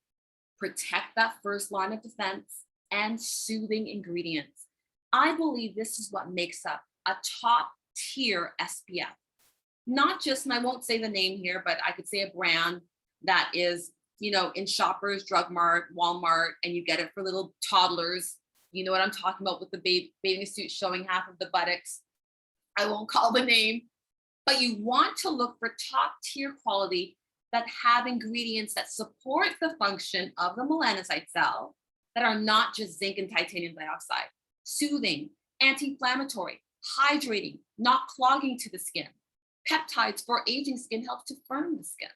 protect that first line of defense and soothing ingredients. I believe this is what makes up a top tier SPF. Not just, and I won't say the name here, but I could say a brand that is, in Shoppers, Drug Mart, Walmart, and you get it for little toddlers. You know what I'm talking about with the bathing suit showing half of the buttocks. I won't call the name, but you want to look for top tier quality that have ingredients that support the function of the melanocyte cell that are not just zinc and titanium dioxide, soothing, anti-inflammatory, hydrating, not clogging to the skin. Peptides for aging skin help to firm the skin.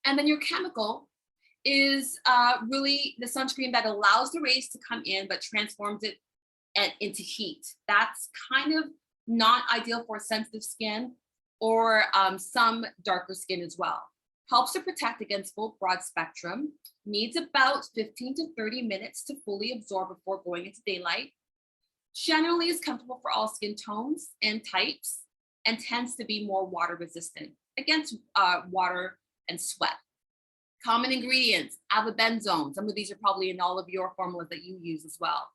And then your chemical is really the sunscreen that allows the rays to come in but transforms it into heat. That's kind of not ideal for sensitive skin or some darker skin as well. Helps to protect against full broad spectrum, needs about 15 to 30 minutes to fully absorb before going into daylight. Generally is comfortable for all skin tones and types and tends to be more water resistant against water and sweat. Common ingredients, avobenzone. Some of these are probably in all of your formulas that you use as well.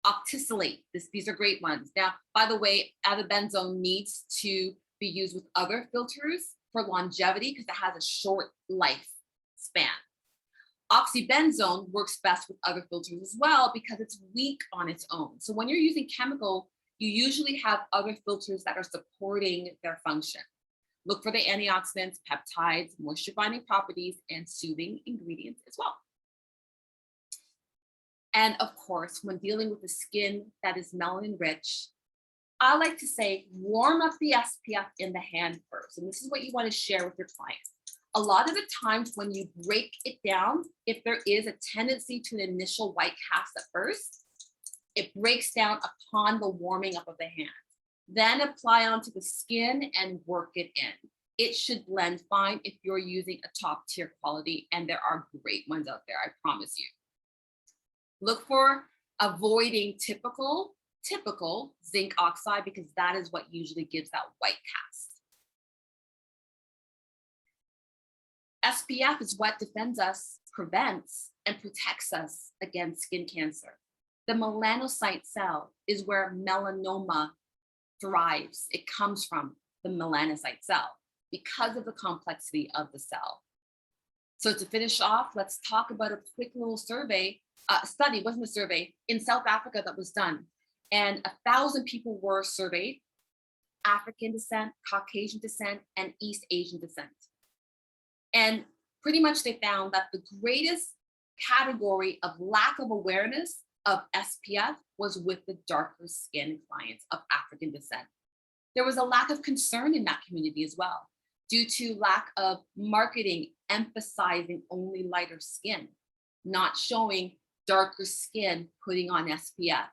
Octisalate, these are great ones. Now, by the way, avobenzone needs to be used with other filters for longevity because it has a short life span. Oxybenzone works best with other filters as well because it's weak on its own. So when you're using chemical, you usually have other filters that are supporting their function. Look for the antioxidants, peptides, moisture binding properties, and soothing ingredients as well. And of course, when dealing with the skin that is melanin rich, I like to say, warm up the SPF in the hand first. And this is what you want to share with your clients. A lot of the times when you break it down, if there is a tendency to an initial white cast at first, it breaks down upon the warming up of the hand. Then apply onto the skin and work it in. It should blend fine if you're using a top tier quality, and there are great ones out there, I promise you. Look for avoiding typical zinc oxide because that is what usually gives that white cast. SPF is what defends us, prevents, and protects us against skin cancer. The melanocyte cell is where melanoma thrives. It comes from the melanocyte cell because of the complexity of the cell. So to finish off, let's talk about a quick little survey, study, wasn't a survey, in South Africa that was done. And 1,000 people were surveyed, African descent, Caucasian descent, and East Asian descent. And pretty much they found that the greatest category of lack of awareness of SPF was with the darker skin clients of African descent. There was a lack of concern in that community as well, due to lack of marketing emphasizing only lighter skin, not showing darker skin putting on SPF,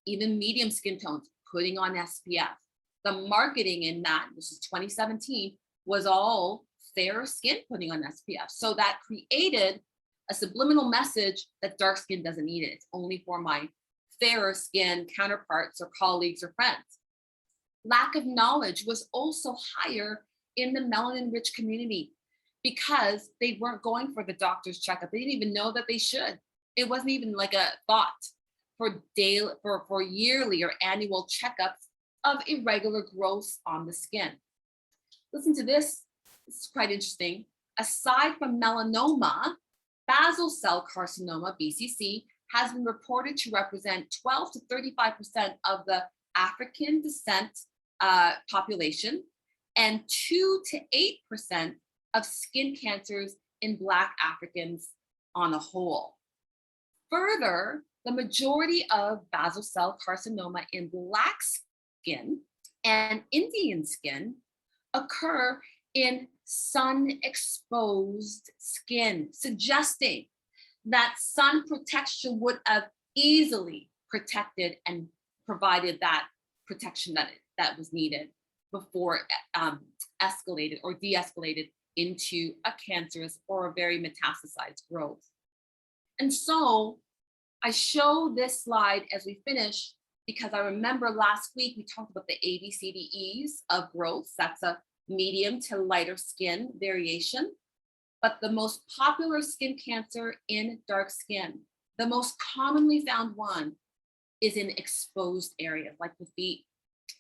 even medium skin tones putting on SPF. The marketing in that, this is 2017, was all fair skin putting on SPF. So that created a subliminal message that dark skin doesn't need it. It's only for my fairer skin counterparts or colleagues or friends. Lack of knowledge was also higher in the melanin rich community because they weren't going for the doctor's checkup. They didn't even know that they should. It wasn't even like a thought for yearly or annual checkups of irregular growths on the skin. Listen to this, it's quite interesting. Aside from melanoma, basal cell carcinoma, BCC, has been reported to represent 12 to 35% of the African descent population and 2 to 8% of skin cancers in Black Africans on a whole. Further, the majority of basal cell carcinoma in Black skin and Indian skin occur in sun-exposed skin, suggesting that sun protection would have easily protected and provided that protection that was needed before escalated or de-escalated into a cancerous or a very metastasized growth. And so I show this slide as we finish because I remember last week we talked about the ABCDEs of growths. That's a medium to lighter skin variation. But the most popular skin cancer in dark skin, the most commonly found one, is in exposed areas like the feet,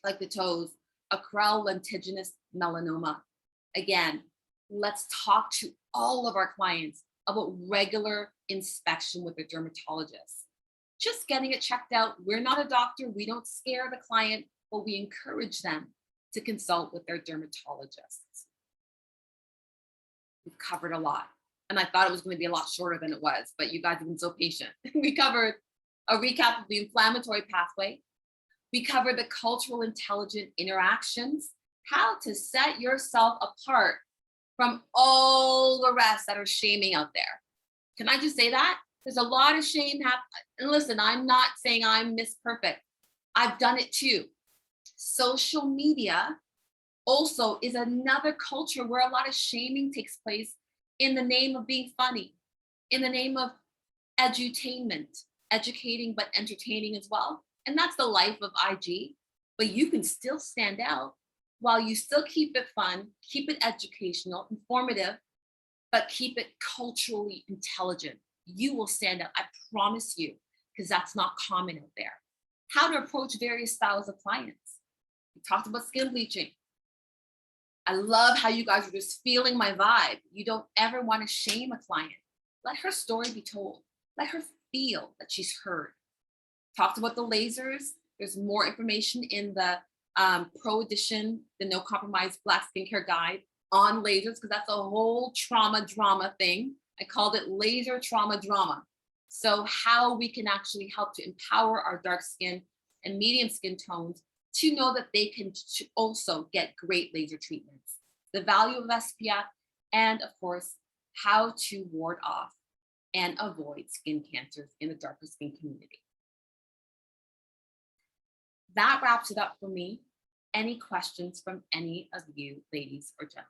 like the toes, acral lentiginous melanoma. Again, let's talk to all of our clients about regular inspection with a dermatologist. Just getting it checked out. We're not a doctor, we don't scare the client, but we encourage them to consult with their dermatologists. We've covered a lot. And I thought it was going to be a lot shorter than it was, but you guys have been so patient. We covered a recap of the inflammatory pathway. We covered the cultural intelligent interactions, how to set yourself apart from all the rest that are shaming out there. Can I just say that? There's a lot of shame happening. And listen, I'm not saying I'm Miss Perfect. I've done it too. Social media also is another culture where a lot of shaming takes place in the name of being funny, in the name of edutainment, educating but entertaining as well. And that's the life of IG. But you can still stand out while you still keep it fun, keep it educational, informative, but keep it culturally intelligent. You will stand out, I promise you, because that's not common out there. How to approach various styles of clients. We talked about skin bleaching. I love how you guys are just feeling my vibe. You don't ever want to shame a client. Let her story be told. Let her feel that she's heard. Talked about the lasers. There's more information in the Pro Edition, the No Compromise Black Skincare Guide on lasers, because that's a whole trauma drama thing. I called it laser trauma drama. So how we can actually help to empower our dark skin and medium skin tones to know that they can also get great laser treatments. The value of SPF, and of course, how to ward off and avoid skin cancers in the darker skin community. That wraps it up for me. Any questions from any of you, ladies or gentlemen?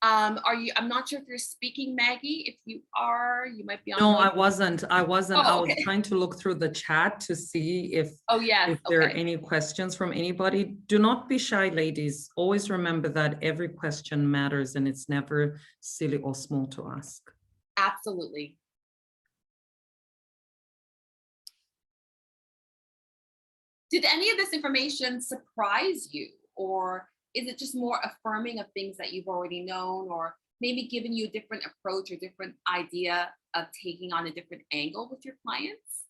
I'm not sure if you're speaking, Maggie. If you are, you might be on. No, I wasn't. I wasn't. Oh, I was okay. trying to look through the chat to see if, yes, if there are any questions from anybody. Do not be shy, ladies. Always remember that every question matters and it's never silly or small to ask. Absolutely. Did any of this information surprise you, or is it just more affirming of things that you've already known, or maybe giving you a different approach or different idea of taking on a different angle with your clients?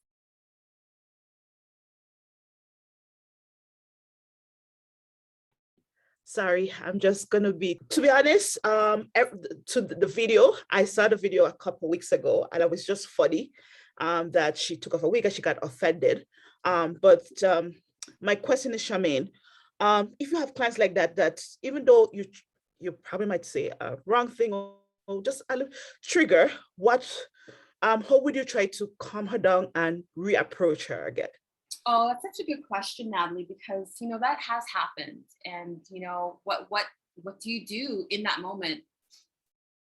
Sorry, I'm just gonna be, to be honest, to the video, I saw the video a couple weeks ago and it was just funny that she took off a wig and she got offended. But my question is, Charmaine, if you have clients like that, that even though you probably might say a wrong thing or just a little trigger, how would you try to calm her down and reapproach her again? Oh, that's such a good question, Natalie, because that has happened. And what do you do in that moment?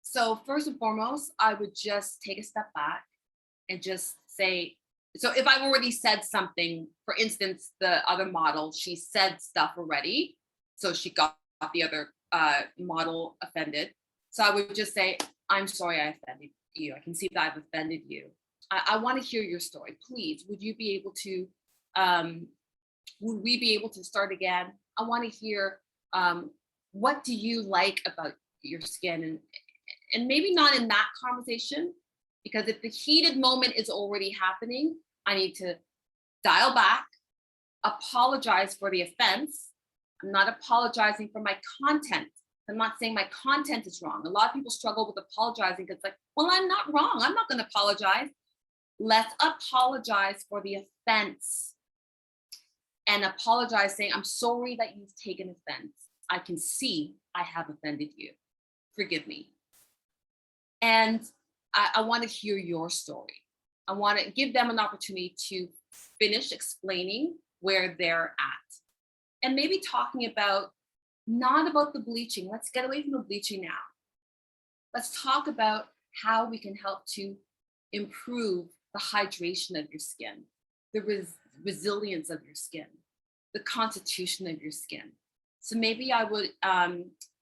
So first and foremost, I would just take a step back and just say, so if I've already said something, for instance, the other model, she said stuff already, so she got the other model offended. So I would just say, I'm sorry I offended you. I can see that I've offended you. I want to hear your story. Please, would you be able to, would we be able to start again? I want to hear, what do you like about your skin? And maybe not in that conversation, because if the heated moment is already happening, I need to dial back, apologize for the offense. I'm not apologizing for my content. I'm not saying my content is wrong. A lot of people struggle with apologizing because it's like, well, I'm not wrong. I'm not going to apologize. Let's apologize for the offense and apologize saying, I'm sorry that you've taken offense. I can see I have offended you. Forgive me. And I want to hear your story. I want to give them an opportunity to finish explaining where they're at. And maybe talking about, not about the bleaching. Let's get away from the bleaching now. Let's talk about how we can help to improve the hydration of your skin, the resilience of your skin, the constitution of your skin. So maybe I would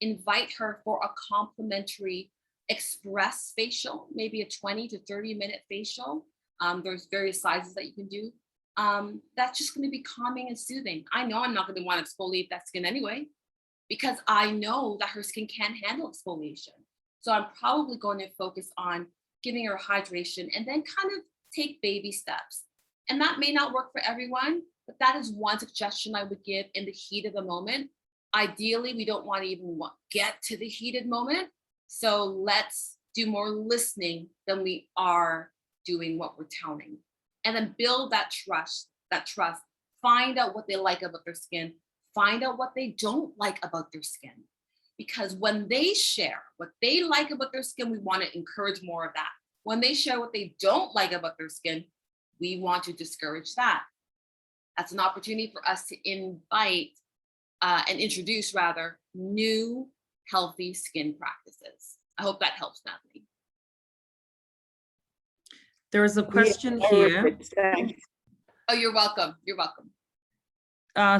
invite her for a complimentary express facial, maybe a 20 to 30 minute facial. There's various sizes that you can do. That's just going to be calming and soothing. I know I'm not going to want to exfoliate that skin anyway, because I know that her skin can't handle exfoliation. So I'm probably going to focus on giving her hydration and then kind of take baby steps. And that may not work for everyone, but that is one suggestion I would give in the heat of the moment. Ideally, we don't want to even get to the heated moment. So let's do more listening than we are doing what we're telling. And then build that trust, find out what they like about their skin, find out what they don't like about their skin. Because when they share what they like about their skin, we want to encourage more of that. When they share what they don't like about their skin, we want to discourage that. That's an opportunity for us to invite and introduce rather new healthy skin practices. I hope that helps, Natalie. There is a question here. Oh, you're welcome. You're welcome.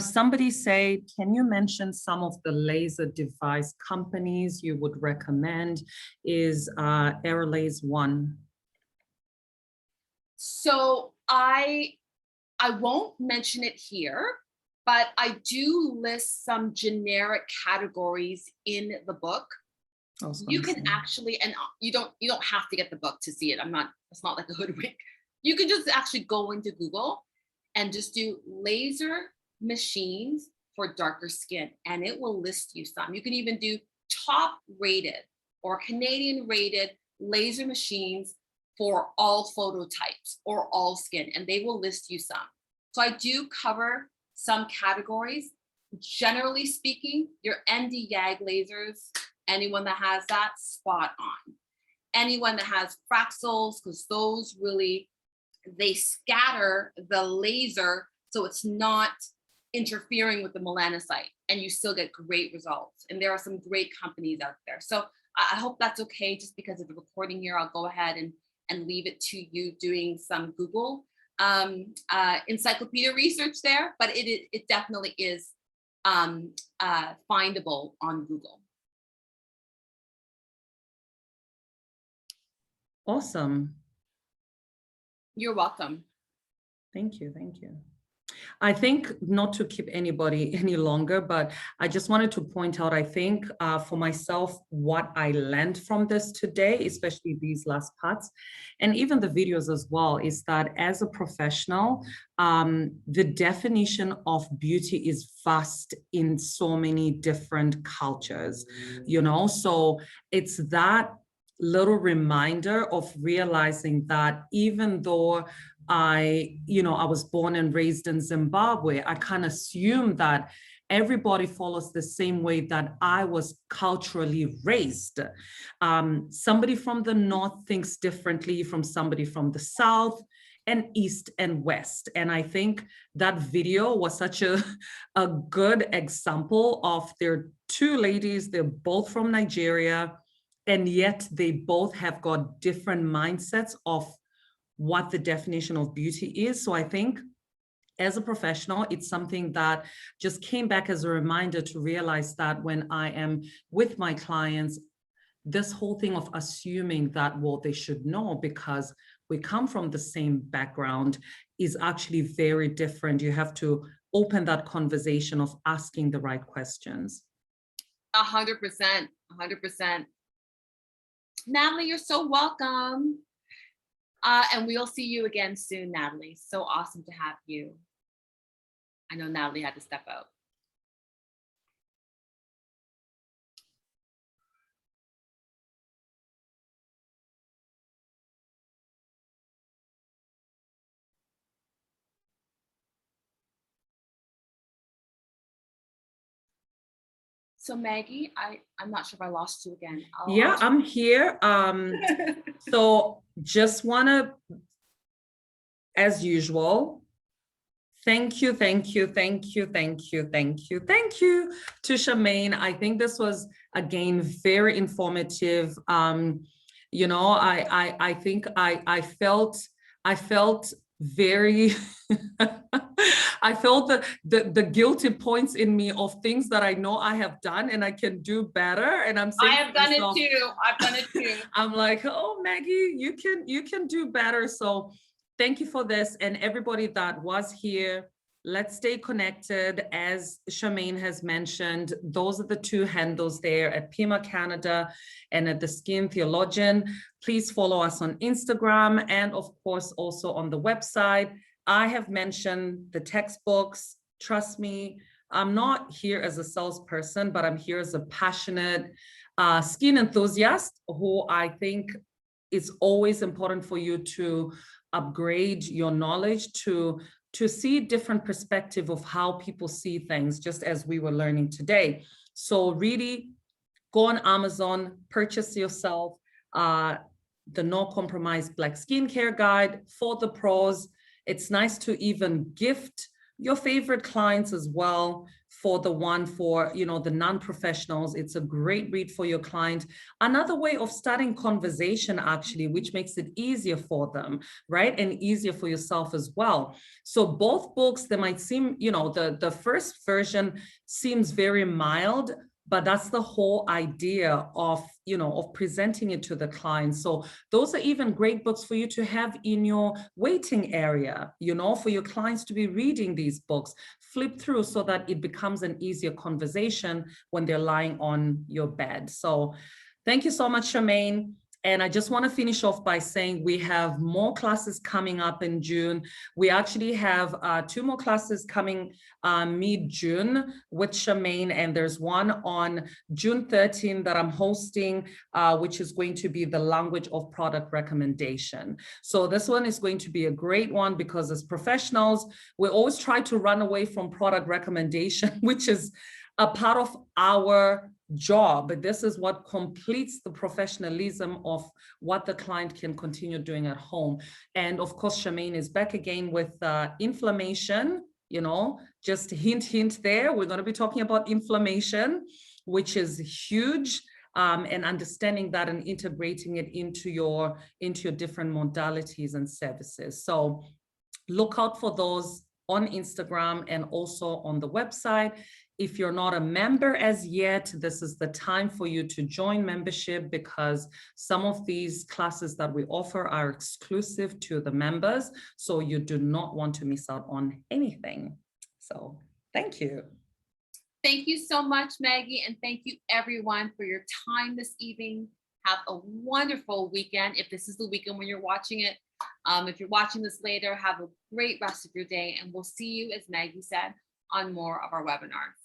Somebody say, can you mention some of the laser device companies you would recommend? Is Airlaser one? So I won't mention it here, but I do list some generic categories in the book. You can actually, and you don't have to get the book to see it. It's not like a hoodwink. You can just actually go into Google and just do laser machines for darker skin, and it will list you some. You can even do top rated or Canadian rated laser machines for all phototypes or all skin, and they will list you some. So I do cover some categories. Generally speaking, your ND YAG lasers, anyone that has that, spot on. Anyone that has Fraxels, because those really, they scatter the laser so it's not interfering with the melanocyte, and you still get great results. And there are some great companies out there. So I hope that's okay. Just because of the recording here, I'll go ahead and leave it to you doing some Google encyclopedia research there, but it definitely is findable on Google. Awesome. You're welcome. Thank you. Thank you. I think, not to keep anybody any longer, but I just wanted to point out, I think for myself, what I learned from this today, especially these last parts, and even the videos as well, is that as a professional, the definition of beauty is vast in so many different cultures, you know, so it's that little reminder of realizing that even though I was born and raised in Zimbabwe, I kind of assume that everybody follows the same way that I was culturally raised. Somebody from the North thinks differently from somebody from the South and East and West. And I think that video was such a good example of their two ladies. They're both from Nigeria, and yet they both have got different mindsets of what the definition of beauty is. So I think as a professional, it's something that just came back as a reminder to realize that when I am with my clients, this whole thing of assuming that, well, they should know because we come from the same background is actually very different. You have to open that conversation of asking the right questions. 100%, 100%. Natalie, you're so welcome. And we'll see you again soon, Natalie. So awesome to have you. I know Natalie had to step out. So Maggie, I'm not sure if I lost you again. I'm here. So just want to, as usual, thank you to Charmaine. I think this was, again, very informative. You know, I think I felt very I felt the guilty points in me of things that I know I have done and I can do better. And I'm saying I have done it too. I've done it too. I'm like, oh, Maggie, you can do better. So thank you for this. And everybody that was here, Let's stay connected. As Charmaine has mentioned, those are the two handles there at Pima Canada and at the Skin Theologian. Please follow us on Instagram and of course also on the website. I have mentioned the textbooks. Trust me, I'm not here as a salesperson, but I'm here as a passionate skin enthusiast who I think it's always important for you to upgrade your knowledge, to see different perspective of how people see things, just as we were learning today. So really go on Amazon, purchase yourself the No Compromise Black Skincare Guide for the pros. It's nice to even gift your favorite clients as well for the one for, you know, the non-professionals. It's a great read for your client. Another way of starting conversation, actually, which makes it easier for them, right? And easier for yourself as well. So both books, they might seem, you know, the first version seems very mild, but that's the whole idea of, you know, of presenting it to the client. So those are even great books for you to have in your waiting area, you know, for your clients to be reading these books, flip through so that it becomes an easier conversation when they're lying on your bed. So thank you so much, Charmaine. And I just want to finish off by saying we have more classes coming up in June. We actually have 2 more classes coming mid-June with Charmaine, and there's one on June 13 that I'm hosting, which is going to be the language of product recommendation. So this one is going to be a great one because as professionals, we always try to run away from product recommendation, which is a part of our job, but this is what completes the professionalism of what the client can continue doing at home. And of course, Charmaine is back again with inflammation, you know, just hint there. We're going to be talking about inflammation, which is huge, and understanding that and integrating it into your different modalities and services. So look out for those on Instagram and also on the website. If you're not a member as yet, this is the time for you to join membership because some of these classes that we offer are exclusive to the members. So you do not want to miss out on anything. So thank you. Thank you so much, Maggie. And thank you everyone for your time this evening. Have a wonderful weekend. If this is the weekend when you're watching it, if you're watching this later, have a great rest of your day. And we'll see you, as Maggie said, on more of our webinars.